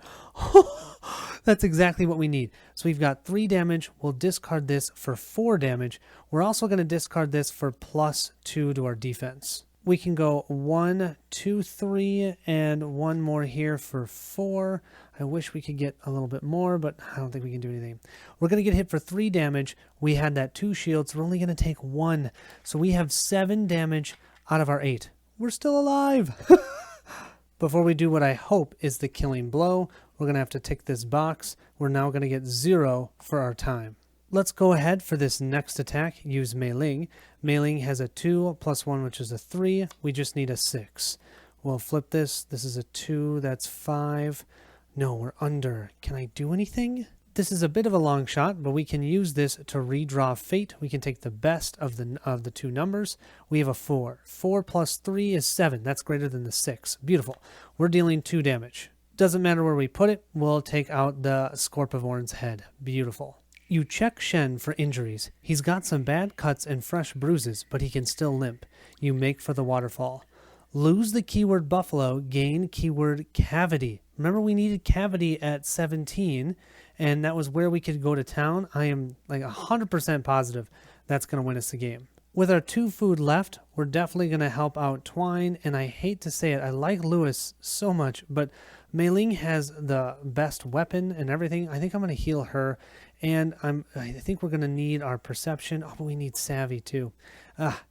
That's exactly what we need. So we've got 3 damage. We'll discard this for 4 damage. We're also going to discard this for +2 to our defense. We can go 1, 2, 3, and 1 more here for 4. I wish we could get a little bit more, but I don't think we can do anything. We're going to get hit for 3 damage. We had that 2 shields. We're only going to take 1. So we have 7 damage out of our 8. We're still alive. Before we do what I hope is the killing blow, we're going to have to tick this box. We're now going to get 0 for our time. Let's go ahead for this next attack. Use Mei Ling. Mei Ling has a 2 + 1, which is a 3. We just need a 6. We'll flip this. This is a 2. That's 5. No, we're under. Can I do anything? This is a bit of a long shot, but we can use this to redraw fate. We can take the best of the two numbers. We have a 4. 4 plus 3 is 7. That's greater than the 6. Beautiful. We're dealing 2 damage. Doesn't matter where we put it. We'll take out the Scorpivorn's head. Beautiful. You check Shen for injuries. He's got some bad cuts and fresh bruises, but he can still limp. You make for the waterfall. Lose the keyword buffalo, gain keyword cavity. Remember, we needed cavity at 17, and that was where we could go to town. I am like 100% positive that's going to win us the game. With our 2 food left, we're definitely going to help out Twine, and I hate to say it, I like Lewis so much, but Mei Ling has the best weapon and everything. I think I'm going to heal her, and I think we're going to need our perception. Oh, but we need savvy too.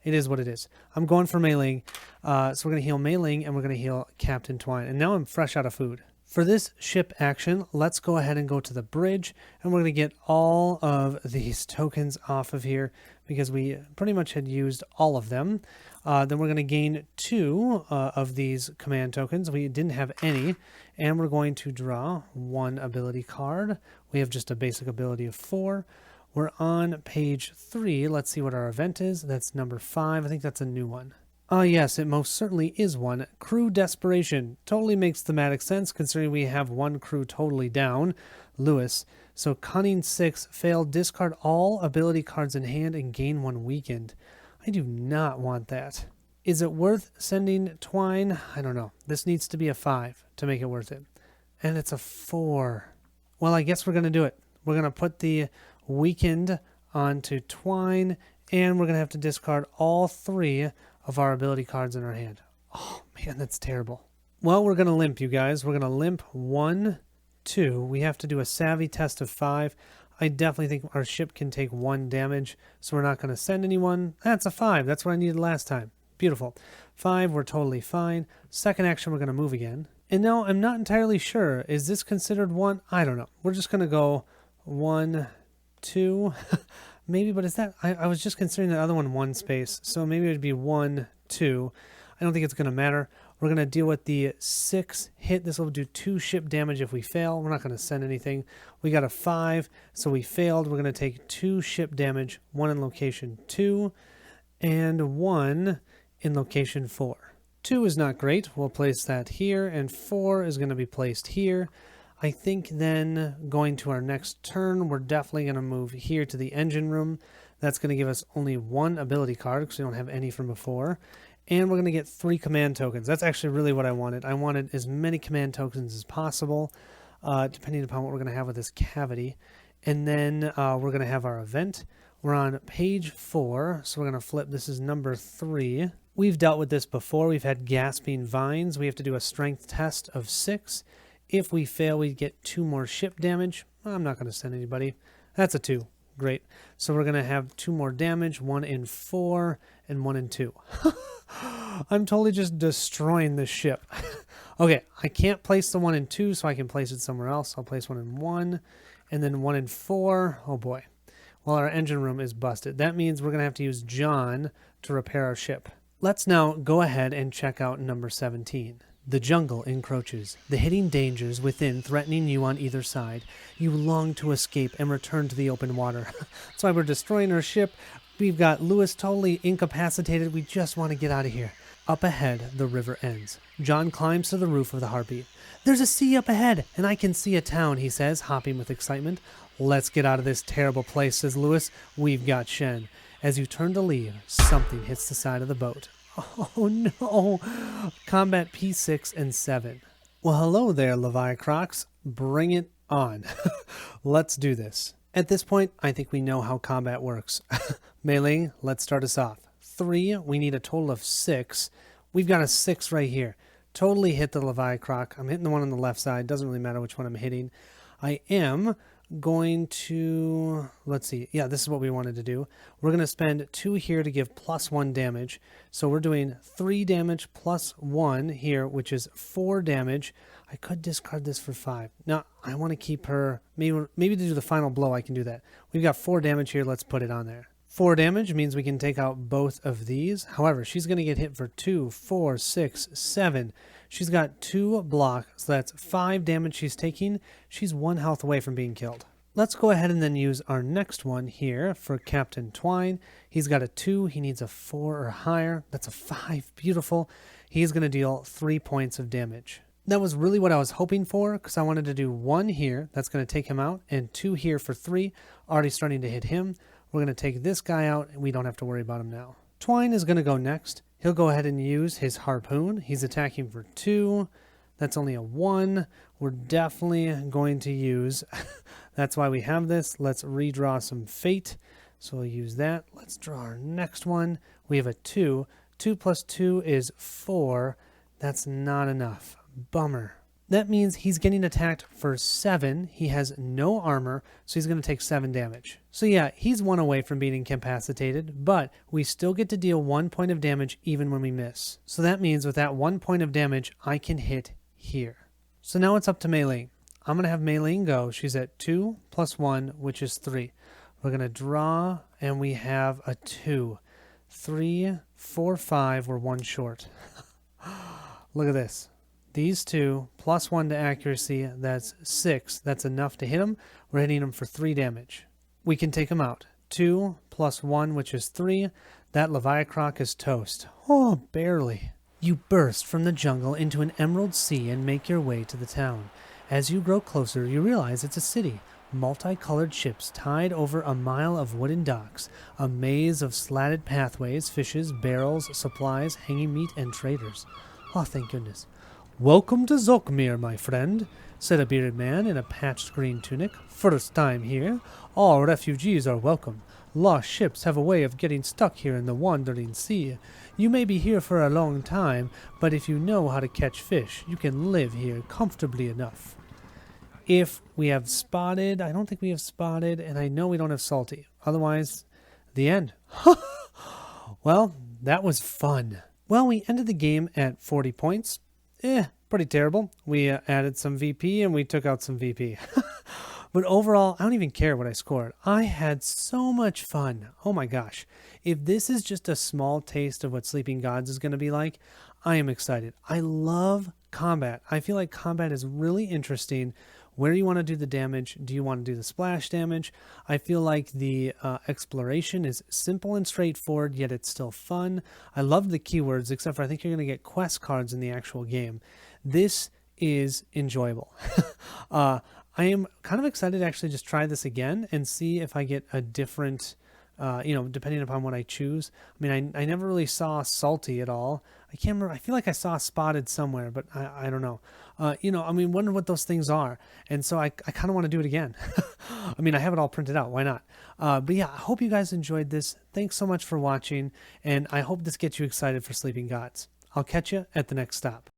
It is what it is. I'm going for Mei Ling, so we're going to heal Mei Ling, and we're going to heal Captain Twine, and now I'm fresh out of food. For this ship action, let's go ahead and go to the bridge, and we're going to get all of these tokens off of here because we pretty much had used all of them. Then we're going to gain 2 of these command tokens. We didn't have any, and we're going to draw 1 ability card. We have just a basic ability of 4. We're on page 3. Let's see what our event is. That's number 5. I think that's a new one. Yes, it most certainly is one. Crew desperation. Totally makes thematic sense considering we have 1 crew totally down, Lewis. So cunning 6, fail, discard all ability cards in hand and gain 1 weakened. I do not want that. Is it worth sending Twine? I don't know. This needs to be a 5 to make it worth it. And it's a 4. Well, I guess we're going to do it. We're going to put the weakened onto Twine, and we're going to have to discard all 3 of our ability cards in our hand. Oh, man, that's terrible. Well, we're going to limp, you guys. We're going to limp 1, 2. We have to do a savvy test of 5. I definitely think our ship can take 1 damage, so we're not going to send anyone. That's a 5. That's what I needed last time. Beautiful. 5, we're totally fine. Second action, we're going to move again. And now I'm not entirely sure. Is this considered 1? I don't know. We're just going to go 1, 2. Maybe, but is that... I was just considering that other one 1 space, so maybe it would be 1, 2. I don't think it's going to matter. We're going to deal with the 6 hit. This will do 2 ship damage if we fail. We're not going to send anything. We got a 5, so we failed. We're going to take 2 ship damage, 1 in location 2, and 1 in location 4. 2 is not great. We'll place that here, and 4 is going to be placed here. I think then going to our next turn, we're definitely going to move here to the engine room. That's going to give us only 1 ability card because we don't have any from before. And we're going to get 3 command tokens. That's actually really what I wanted. I wanted as many command tokens as possible, depending upon what we're going to have with this cavity. And then we're going to have our event. We're on page 4, so we're going to flip. This is number 3. We've dealt with this before. We've had gasping vines. We have to do a strength test of 6. If we fail, we get 2 more ship damage. I'm not going to send anybody. That's a 2. Great. So we're going to have 2 more damage, 1 in 4 and 1 in 2. I'm totally just destroying this ship. Okay, I can't place the 1 in 2, so I can place it somewhere else. I'll place 1 in 1 and then 1 in 4. Oh boy. Well, our engine room is busted. That means we're going to have to use John to repair our ship. Let's now go ahead and check out number 17. The jungle encroaches, the hidden dangers within threatening you on either side. You long to escape and return to the open water. That's why we're destroying our ship. We've got Lewis totally incapacitated. We just want to get out of here. Up ahead, the river ends. John climbs to the roof of the Harpy. There's a sea up ahead, and I can see a town, he says, hopping with excitement. Let's get out of this terrible place, says Lewis. We've got Shen. As you turn to leave, something hits the side of the boat. Oh no! Combat P6 and 7. Well, hello there, Levi Crocs. Bring it on. Let's do this. At this point, I think we know how combat works. Mei Ling, let's start us off. 3, we need a total of 6. We've got a 6 right here. Totally hit the Levi Croc. I'm hitting the one on the left side. Doesn't really matter which one I'm hitting. I am going to, let's see, yeah, this is what we wanted to do. We're going to spend 2 here to give +1 damage. So we're doing 3 damage plus 1 here, which is 4 damage. I could discard this for 5. Now, I want to keep her, maybe to do the final blow, I can do that. We've got 4 damage here. Let's put it on there. 4 damage means we can take out both of these. However, she's going to get hit for 2, 4, 6, 7. She's got 2 block, so that's 5 damage she's taking. She's 1 health away from being killed. Let's go ahead and then use our next one here for Captain Twine. He's got a 2. He needs a 4 or higher. That's a 5. Beautiful. He's going to deal 3 points of damage. That was really what I was hoping for, because I wanted to do 1 here. That's going to take him out, and 2 here for 3. Already starting to hit him. We're going to take this guy out, and we don't have to worry about him now. Twine is going to go next. He'll go ahead and use his harpoon. He's attacking for 2. That's only a 1. We're definitely going to use... That's why we have this. Let's redraw some fate. So we'll use that. Let's draw our next one. We have a 2. 2 plus 2 is 4. That's not enough. Bummer. That means he's getting attacked for 7. He has no armor, so he's going to take 7 damage. So yeah, he's 1 away from being incapacitated, but we still get to deal 1 point of damage even when we miss. So that means with that 1 point of damage, I can hit here. So now it's up to Mei Ling. I'm going to have Mei Ling go. She's at 2 plus 1, which is 3. We're going to draw, and we have a 2. 3, 4, 5, we're 1 short. Look at this. These 2 plus 1 to accuracy, that's 6. That's enough to hit him. We're hitting him for 3 damage. We can take him out. 2 plus 1, which is 3. That Leviacroc is toast. Oh, barely. You burst from the jungle into an emerald sea and make your way to the town. As you grow closer, you realize it's a city. Multicolored ships tied over a mile of wooden docks. A maze of slatted pathways, fishes, barrels, supplies, hanging meat, and traders. Oh, thank goodness. Welcome to Zokmir, my friend, said a bearded man in a patched green tunic. First time here. All refugees are welcome. Lost ships have a way of getting stuck here in the wandering sea. You may be here for a long time, but if you know how to catch fish, you can live here comfortably enough. If we have spotted, I don't think we have spotted, and I know we don't have salty. Otherwise, the end. Well, that was fun. Well, we ended the game at 40 points. Pretty terrible. We added some VP and we took out some VP. But overall, I don't even care what I scored. I had so much fun. Oh my gosh. If this is just a small taste of what Sleeping Gods is going to be like, I am excited. I love combat. I feel like combat is really interesting. Where do you want to do the damage? Do you want to do the splash damage? I feel like the exploration is simple and straightforward, yet it's still fun. I love the keywords, except for I think you're going to get quest cards in the actual game. This is enjoyable. I am kind of excited to actually just try this again and see if I get a different, depending upon what I choose. I mean, I never really saw salty at all. I can't remember. I feel like I saw spotted somewhere, but I don't know. Wonder what those things are. And so I kind of want to do it again. I mean, I have it all printed out. Why not? But yeah, I hope you guys enjoyed this. Thanks so much for watching. And I hope this gets you excited for Sleeping Gods. I'll catch you at the next stop.